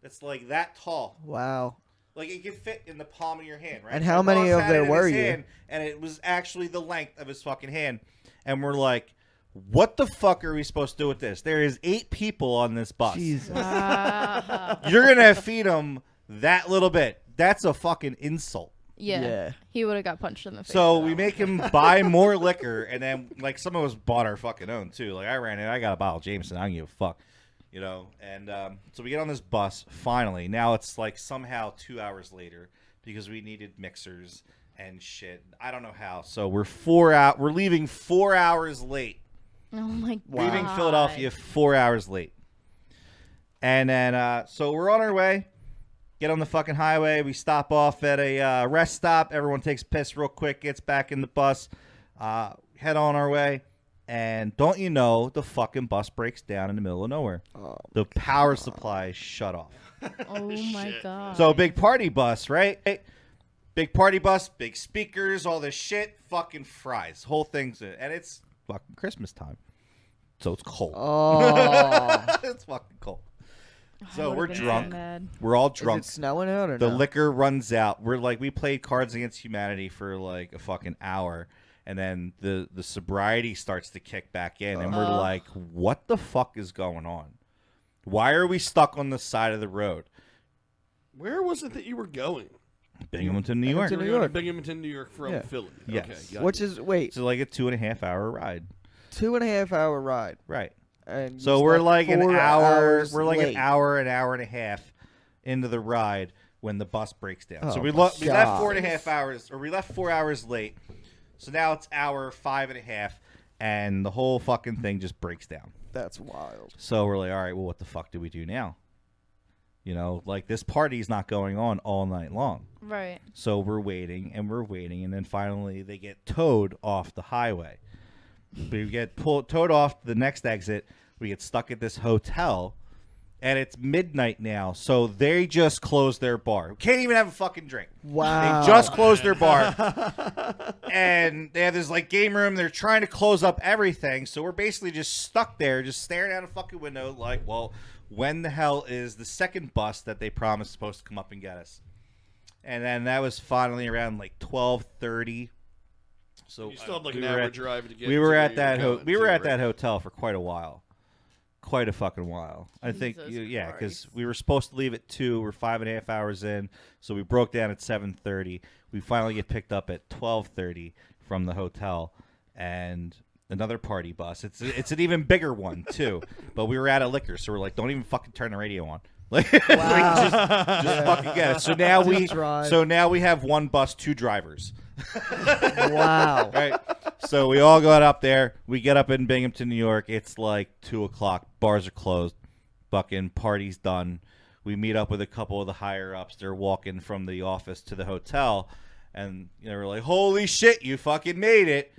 that's like that tall. Wow. Like it could fit in the palm of your hand, right? And how many of there were you? And it was actually the length of his fucking hand. And we're like, what the fuck are we supposed to do with this? There is 8 people on this bus. Jesus. Wow. You're going to feed them that little bit. That's a fucking insult. Yeah. He would have got punched in the face. So for we that make him buy more liquor, and then like some of us bought our fucking own too. Like I ran in, I got a bottle of Jameson. I don't give a fuck, And so we get on this bus finally. Now it's like somehow 2 hours later because we needed mixers and shit. I don't know how. So we're leaving 4 hours late. one. Oh my god. Leaving Philadelphia 4 hours late. And then so we're on our way. Get on the fucking highway. We stop off at a rest stop. Everyone takes a piss real quick, gets back in the bus, head on our way. And don't you know, the fucking bus breaks down in the middle of nowhere. Oh, The power supply shut off. Oh my god. So big party bus, right? Big party bus, big speakers, all this shit, fucking fries. Whole thing's in. And it's fucking Christmas time. So it's cold. Oh. It's fucking cold. I So would've we're been so drunk. mad. We're all Is drunk. it snowing out or The no? liquor runs out. We played Cards Against Humanity for like a fucking hour, and then the sobriety starts to kick back in, and we're like, what the fuck is going on? Why are we stuck on the side of the road? Where was it that you were going? Binghamton, New York. Binghamton, You New were going to York. Binghamton, New York from Yeah. Philly. Yes. Okay, got Which it. is, wait, It's like a 2.5 hour ride. 2.5 hour ride. Right. And So you we're slept like an 4 hour. hours We're like late. an hour and a half into the ride when the bus breaks down. So Oh we my left God. 4.5 hours, or we left 4 hours late. So now it's hour 5.5, and the whole fucking thing just breaks down. That's wild. So we're like, all right, well, what the fuck do we do now? Like this party's not going on all night long. Right. So we're waiting, and then finally they get towed off the highway. We get towed off to the next exit. We get stuck at this hotel, and it's midnight now, so they just closed their bar. Can't even have a fucking drink. Wow. They just closed their bar, and they have this like game room. They're trying to close up everything, so we're basically just stuck there, just staring out a fucking window, like, well, when the hell is the second bus that they promised supposed to come up and get us? And then that was finally around like 12:30. So You still had like we an were hour at- drive to get we to were where at you that going we were to, at right? that hotel for quite a while, quite a fucking while. I think Jesus yeah, because Christ. we were supposed to leave at 2. We're 5.5 hours in, so we broke down at 7:30. We finally get picked up at 12:30 from the hotel, and another party bus. It's an even bigger one too, but we were out of liquor, so we're like, don't even fucking turn the radio on. Like, Wow. just fucking get it. So now Just drive. we have one bus, 2 drivers. Wow. Right. So we all got up there. We get up in Binghamton, New York. It's like 2:00. Bars are closed. Fucking party's done. We meet up with a couple of the higher ups. They're walking from the office to the hotel, and we're like, "Holy shit, you fucking made it!"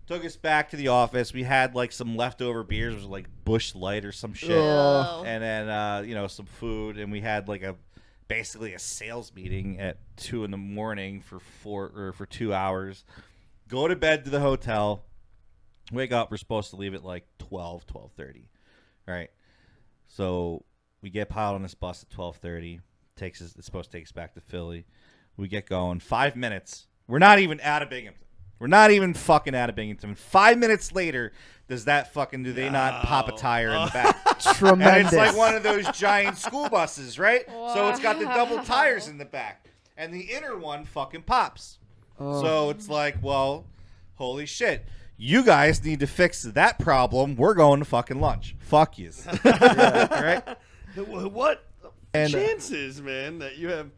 Took us back to the office. We had like some leftover beers, it was like Bush Light or some shit, Ugh. and then some food, and we had like a basically a sales meeting at 2 a.m. for 2 hours. Go to bed to the hotel. Wake up. We're supposed to leave at like 12:30. Right. So we get piled on this bus at 12:30. It's supposed to take us back to Philly. We get going. 5 minutes. We're not even out of Binghamton. We're not even fucking out of Binghamton. 5 minutes later, do they not pop a tire in the back? Tremendous. And it's like one of those giant school buses, right? So it's got the double tires in the back. And the inner one fucking pops. Oh. So it's like, well, holy shit. You guys need to fix that problem. We're going to fucking lunch. Fuck yous. Right? What And, chances, man, that you have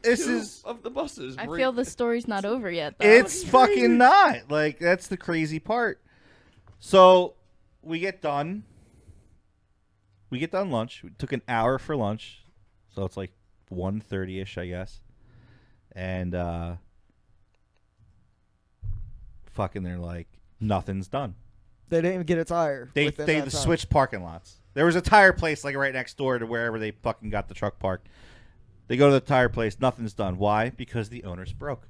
This two is... of the buses? I feel the story's not over yet, though. It's fucking not. Like, that's the crazy part. So, we get done. We get done lunch. We took an hour for lunch. So, it's like 1:30-ish, I guess. And, fucking, they're like, nothing's done. They didn't even get a tire. They within that time. switched parking lots. There was a tire place, like, right next door to wherever they fucking got the truck parked. They go to the tire place. Nothing's done. Why? Because the owner's broke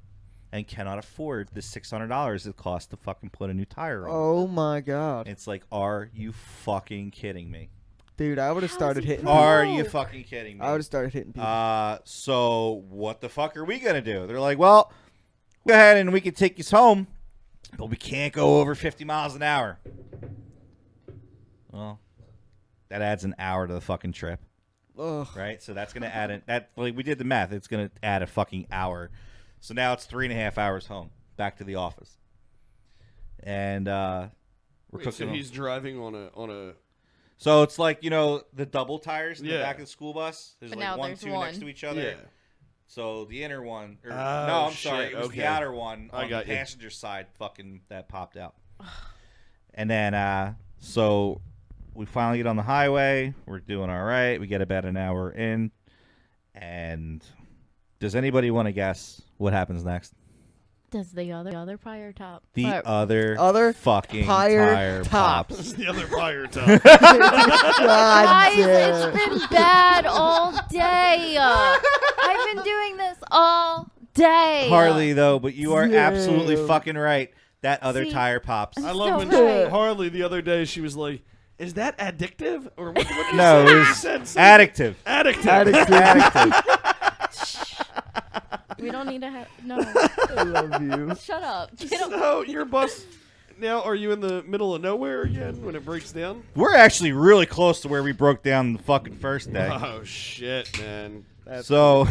and cannot afford the $600 it costs to fucking put a new tire on. Oh my god, It's like, are you fucking kidding me? dude! I would have started hitting. people. Are you fucking kidding me? I would have started hitting people. So what the fuck are we gonna do? They're like, well, go ahead and we can take you home, but we can't go over 50 miles an hour. Well, that adds an hour to the fucking trip. Ugh. Right, so that's gonna add we did the math. It's gonna add a fucking hour. So now it's 3.5 hours home, back to the office, and we're Wait, cooking. so he's driving on a. So it's like the double tires in the Yeah. back of the school bus. There's But like now one, there's two one. next to each other. Yeah. So the inner one, Oh, no, I'm shit, sorry, it was okay. the outer one I on the got you. passenger side. Fucking that popped out. And then so we finally get on the highway. We're doing all right. We get about an hour in, and does anybody want to guess what happens next? Does the other tire top? The Or- other fucking tire top. pops. The other fire top. God Guys, damn. it's been bad all day. I've been doing this all day. Harley, though, but you are absolutely Yeah. fucking right. That other See? tire pops. I So love when right. Harley the other day she was like, "Is that addictive or what?" Did you No, say? it You was said something- addictive. Addictive. Addictive. We don't need to have. No. I love you. Shut up. You don't- So your bus now? Are you in the middle of nowhere again when it breaks down? We're actually really close to where we broke down the fucking first day. Oh shit, man! So,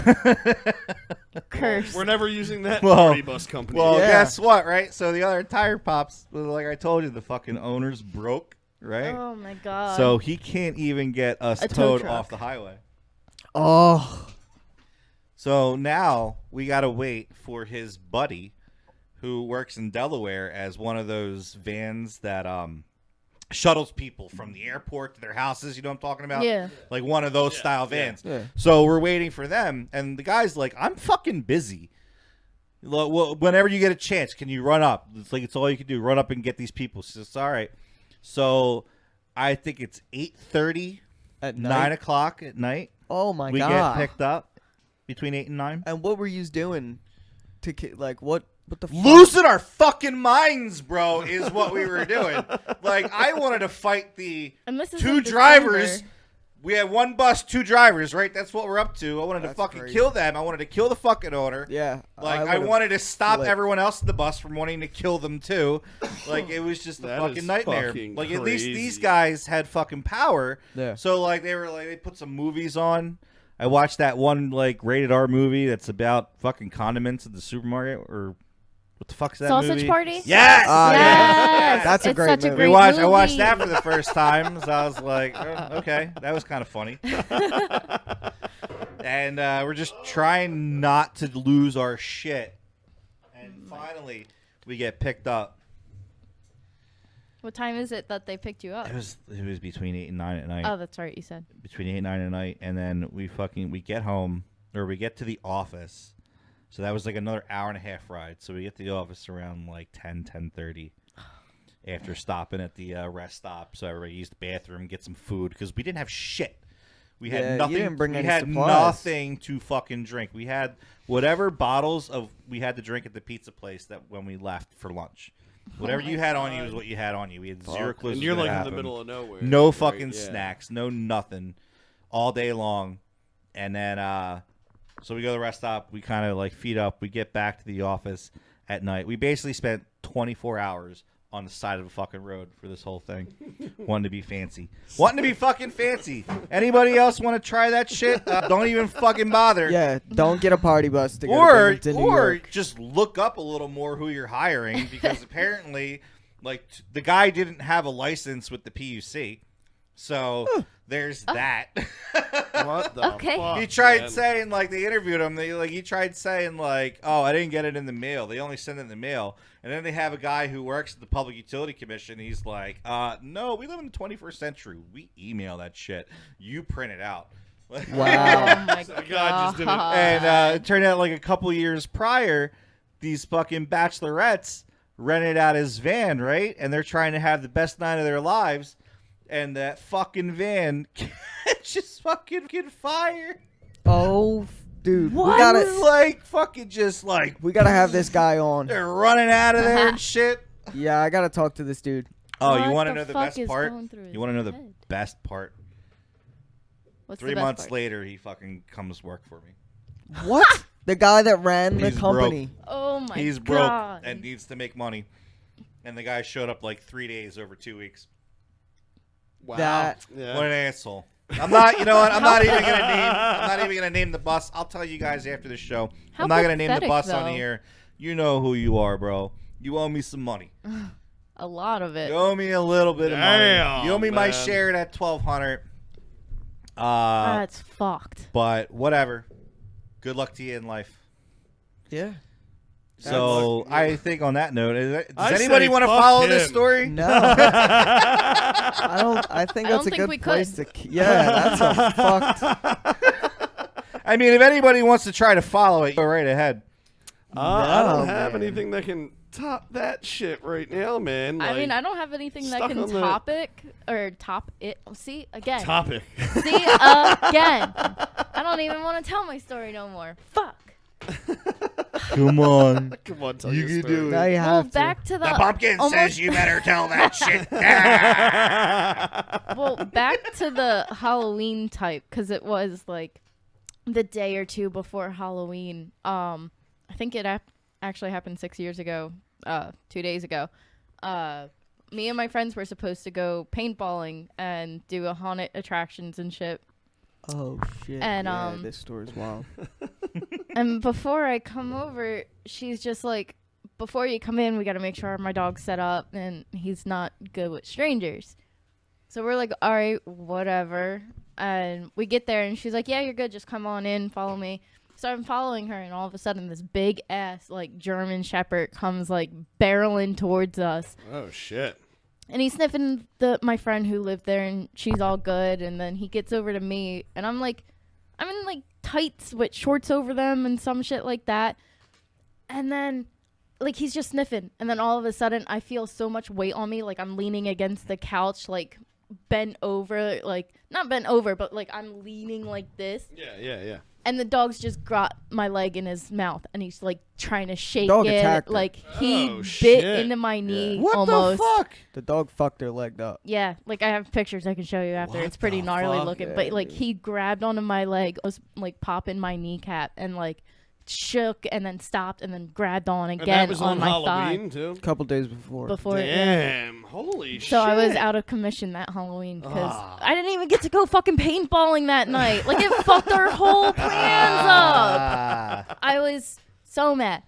Curse. We're never using that Well- party bus company. well, Yeah. guess what, right? So the other tire pops, like I told you, the fucking owner's broke, right? Oh my god. So he can't even get us A tow towed truck. off the highway. Oh. So now we got to wait for his buddy who works in Delaware as one of those vans that shuttles people from the airport to their houses. You know what I'm talking about? Yeah. Like one of those style vans. Yeah. So we're waiting for them, and the guy's like, I'm fucking busy. Well, whenever you get a chance, can you run up? It's like, it's all you can do. Run up and get these people. So it's all right. So I think it's 8:30, At 9 night. o'clock at night. Oh my We god. get picked up between 8 and 9. And what were you doing to like what the fuck? Losing our fucking minds, bro, is what we were doing. Like, I wanted to fight the And this is two in drivers. December. We had one bus, 2 drivers, right? That's what we're up to. I wanted to That's fucking crazy. kill them. I wanted to kill the fucking owner. Yeah. Like, I would've wanted to stop flipped. everyone else in the bus from wanting to kill them, too. Like, it was just a That fucking is nightmare. fucking Like, at least these crazy. guys had fucking power. Yeah. So, like, they put some movies on. I watched that one, like, rated R movie that's about fucking condiments at the supermarket, or what the fuck is that Sausage movie? Party? Yes! Ah, Yes. yeah. That's a It's great such a movie. great I watched movie. that for the first time, so I was like, oh, okay, that was kind of funny. And we're just trying not to lose our shit. And finally, we get picked up. What time is it that they picked you up? It was between 8 and 9 at night. Oh, that's right. You said. Between 8 and 9 at night, and then we get home, or we get to the office. So that was like another hour and a half ride. So we get to the office around like 10:30. After stopping at the rest stop, so everybody used the bathroom, get some food, because we didn't have shit. We Yeah, had you nothing. didn't bring we any had supplies. nothing to fucking drink. We had whatever bottles of we had to drink at the pizza place that when we left for lunch. Whatever my you had on you God. was what you had on you. We had zero clues. And what you're was like gonna in the happen. middle of nowhere. No right? fucking Yeah. snacks, no nothing, all day long. And then, so we go to the rest stop. We kind of like feed up. We get back to the office at night. We basically spent 24 hours on the side of a fucking road for this whole thing. Wanting to be fancy. Wanting to be fucking fancy. Anybody else want to try that shit? Don't even fucking bother. Yeah, don't get a party bus to go to New Or York. just look up a little more who you're hiring because apparently, like, the guy didn't have a license with the PUC. So there's that. What the Okay. fuck, He tried man? saying, like, they interviewed him. He tried saying, like, oh, I didn't get it in the mail. They only send it in the mail. And then they have a guy who works at the Public Utility Commission. He's like, no, we live in the 21st century. We email that shit. You print it out. Oh Wow. my So the god. guy just didn't- And it turned out, like, a couple years prior, these fucking bachelorettes rented out his van, right? And they're trying to have the best night of their lives. And that fucking van catches fucking fire. Oh, dude, What? Like, fucking just like, we gotta have this guy on. they're running out of there and shit. Yeah, I gotta talk to this dude. Oh, you What want to the know the fuck best is part? going through his You want to know the head? best part? What's 3 the best months part? later, he fucking comes work for me. What? The guy that ran the He's company. Oh my He's broke god. and needs to make money. And the guy showed up like 3 days over 2 weeks. Wow. That- Yeah. What an asshole. I'm not, you know what? I'm not even gonna name the bus. I'll tell you guys after the show. How I'm not gonna name the pathetic, bus on though. here. You know who you are, bro. You owe me some money. A lot of it. You owe me a little bit of money. Damn, You owe me my man. share of that $1,200. That's fucked. But whatever. Good luck to you in life. Yeah. So I think on that note, does I anybody say want to fuck follow this him. story? No. I don't. I think I that's don't a think good we place could. to. Yeah, that's a fucked. I mean, if anybody wants to try to follow it, go right ahead. I don't No, have man. anything that can top that shit right now, man. I mean, Like, I don't have anything that stuck can on the- top it. See again. topic. See again. I don't even want to tell my story no more. Fuck. Come on. Come on, tell You your can story. do it. Now you Well, have to. back to the. The pumpkin almost- says you better tell that shit. Well, back to the Halloween type, because it was like the day or two before Halloween. I think it actually happened 6 years ago, 2 days ago. Me and my friends were supposed to go paintballing and do a haunted attractions and shit. Oh shit. And, yeah, this story's wild. And before I come over, she's just like, before you come in, we got to make sure my dog's set up and he's not good with strangers. So we're like, all right, whatever. And we get there and she's like, yeah, you're good. Just come on in, follow me. So I'm following her and all of a sudden this big ass like German Shepherd comes like barreling towards us. Oh shit. And he's sniffing my friend who lived there and she's all good. And then he gets over to me and I'm in like tights with shorts over them and some shit like that. And then like he's just sniffing. And then all of a sudden I feel so much weight on me. Like I'm leaning against the couch, like bent over, like not bent over, but like I'm leaning like this. Yeah. And the dog's just got my leg in his mouth and he's like trying to shake Dog it. attacked her. Like he Oh, bit shit. into my knee What almost. the fuck? The dog fucked her leg up. Yeah, like I have pictures I can show you after. What It's pretty the gnarly fuck? looking. Yeah, But like dude. he grabbed onto my leg, was like popping my kneecap and like shook and then stopped and then grabbed on And again that was on my Halloween thigh too. A couple days before. before. Damn. Holy shit. So I was out of commission that Halloween because Ah. I didn't even get to go fucking paintballing that night. Like it fucked our whole plans up. I was so mad.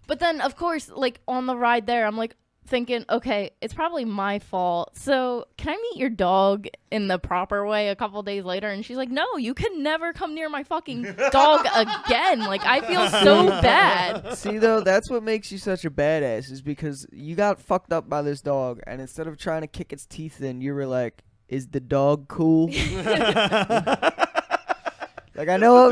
But then, of course, like on the ride there, I'm like thinking, okay, it's probably my fault. So can I meet your dog in the proper way a couple days later? And she's like, no, you can never come near my fucking dog again. Like I feel so bad. See though, that's what makes you such a badass is because you got fucked up by this dog, and instead of trying to kick its teeth in, you were like, "Is the dog cool?" Like I know,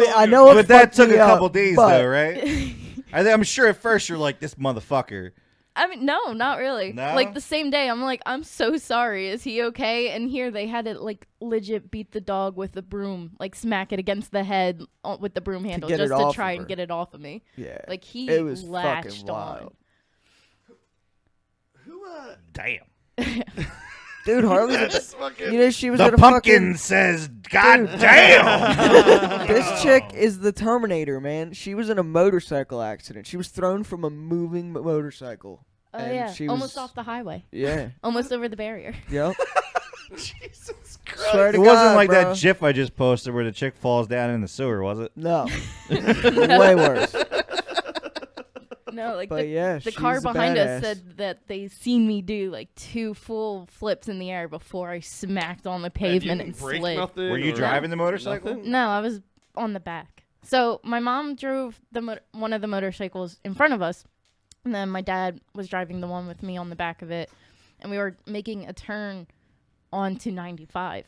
But that took a couple days but though, right? I'm sure at first you're like, this motherfucker. I mean, no, not really. No? Like the same day, I'm like, I'm so sorry. Is he okay? And here they had to like legit beat the dog with a broom, like smack it against the head with the broom handle get it just to off try of and her. get it off of me. Yeah. Like he It was latched fucking on. wild. Who? Damn. Dude, Harley's That's fucking. you know she was The at a pumpkin says, "God damn." This chick is the Terminator, man. She was in a motorcycle accident. She was thrown from a moving motorcycle. Oh and yeah, she almost was, off the highway, Yeah. almost over the barrier. Yep. Jesus Christ. Swear It to wasn't God, like bro. that GIF I just posted where the chick falls down in the sewer, was it? No. Way worse. No, like But yeah, the car she's a behind us badass. said that they seen me do like 2 full flips in the air before I smacked on the And you pavement didn't and break slid. nothing, Were you or driving the motorcycle? nothing? No, I was on the back. So my mom drove one of the motorcycles in front of us, and then my dad was driving the one with me on the back of it, and we were making a turn onto 95.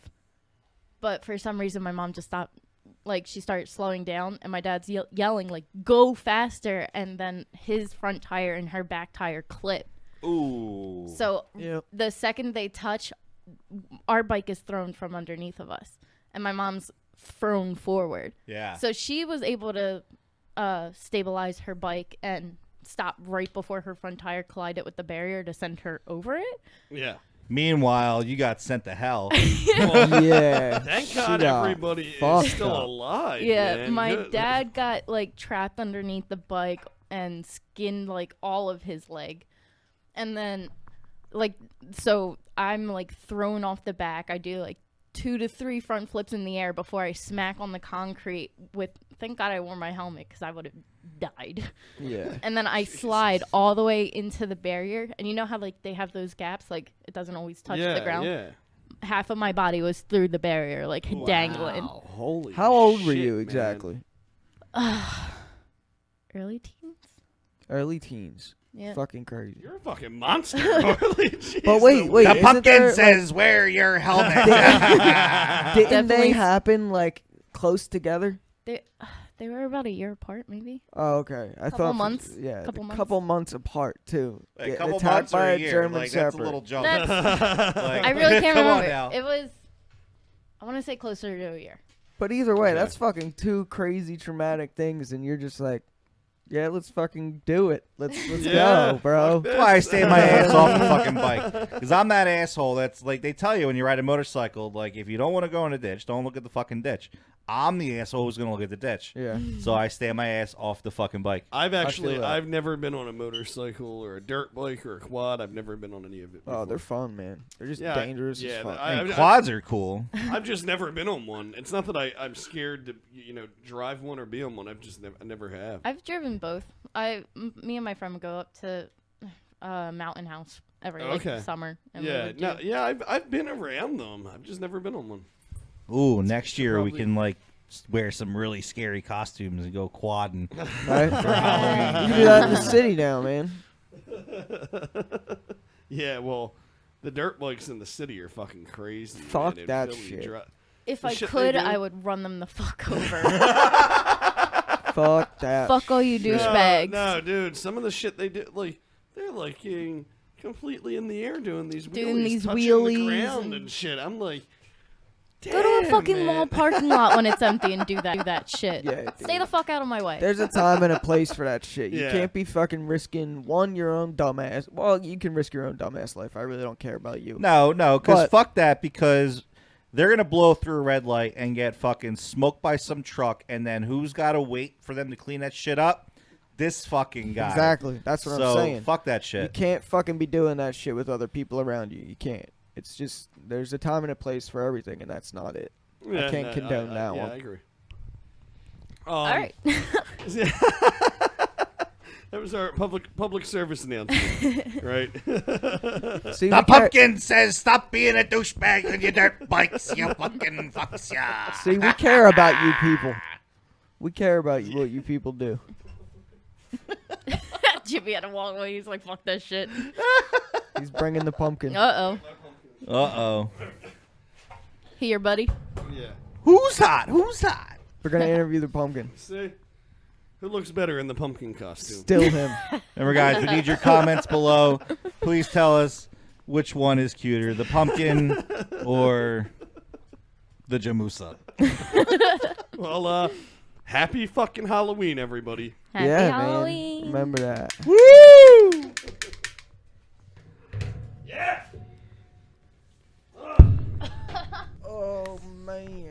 But for some reason, my mom just stopped. Like, she started slowing down, and my dad's yelling, like, go faster, and then his front tire and her back tire clipped. Ooh. So Yep. the second they touch, our bike is thrown from underneath of us, and my mom's thrown forward. Yeah. So she was able to stabilize her bike and stop right before her front tire collided with the barrier to send her over it. Yeah. Meanwhile, you got sent to hell. Well, Yeah. thank She God got everybody is fucked still up. alive. Yeah, man. my Good. dad got like trapped underneath the bike and skinned like all of his leg. And then like so I'm like thrown off the back. I do like 2 to 3 front flips in the air before I smack on the concrete with thank God I wore my helmet cuz I would have died. Yeah. And then I slide all the way into the barrier. And you know how like they have those gaps like it doesn't always touch yeah, the ground. Yeah. Half of my body was through the barrier like dangling. Wow, holy How old were shit, you man. exactly? Early teens? Early teens. Yeah. Fucking crazy. You're a fucking monster, Harley. Jeez, But wait, Louise. wait. The isn't pumpkin there, like- says, wear your helmet. Didn't they Definitely- happen like close together? They were about a year apart, maybe. Oh, okay. I Couple thought months. Yeah, Couple a months. couple months apart too. A Getting couple attacked months or by a a year. German Like, that's a Shepherd. little jump. That's- Like, I really can't come on remember. now. It was, I want to say closer to a year. But either way, Okay. that's fucking 2 crazy traumatic things, and you're just like, yeah, let's fucking do it. Let's Yeah, go, bro. fuck That's why I stay my ass off the fucking bike. Because I'm that asshole that's like, they tell you when you ride a motorcycle, like, if you don't want to go in a ditch, don't look at the fucking ditch. I'm the asshole who's going to look at the ditch. Yeah. So I stay my ass off the fucking bike. I've actually, feel that. I've never been on a motorcycle or a dirt bike or a quad. I've never been on any of it. Oh, before. they're fun, man. They're just Yeah, dangerous yeah, as fuck. And quads are cool. I've just never been on one. It's not that I'm scared to, drive one or be on one. I've just I never have. I've driven both. Me and my friend would go up to Mountain House every Okay. summer. And we Yeah, would no, do- yeah, I've been around them. I've just never been on one. Ooh, next year we Probably- can, like, wear some really scary costumes and go quadding. Right? You can do that in the city now, man. Yeah, well, the dirt bikes in the city are fucking crazy. Fuck man, in that Philly. shit. If The I shit they could, do. I would run them the fuck over. Fuck that. Fuck all you douchebags. No, dude, some of the shit they do, like, they're like completely in the air doing these wheelies, touching the wheelies ground and- and shit. I'm like, Go to a damn, fucking man. mall parking lot when it's empty and do that shit. Yeah, Stay dude. the fuck out of my way. There's a time and a place for that shit. You Yeah. can't be fucking risking your own dumbass. Well, you can risk your own dumbass life. I really don't care about you. No, because But- fuck that, because they're going to blow through a red light and get fucking smoked by some truck, and then who's got to wait for them to clean that shit up? This fucking guy. Exactly. That's what So, I'm saying. fuck that You shit. can't fucking be doing that shit with other people around you. You can't. It's just there's a time and a place for everything, and that's not it. Yeah, can't condone that yeah, one. I agree. all right. That was our public service announcement, right? See, The we care, pumpkin says, stop being a douchebag on your dirt bikes, you fucking fucks, yeah. see, we care about you people. We care about you, what you people do. Jimmy had to walk away. He's like, fuck that shit. He's bringing the pumpkin. Uh-oh. Uh-oh. Here, buddy. Yeah. Who's hot? Who's hot? We're gonna interview the pumpkin. See? Who looks better in the pumpkin costume? Still him. Remember, guys, we need your comments below. Please tell us which one is cuter, the pumpkin or the Jamusa. Well, happy fucking Halloween, everybody. Happy yeah, Halloween. man. Remember that. Woo!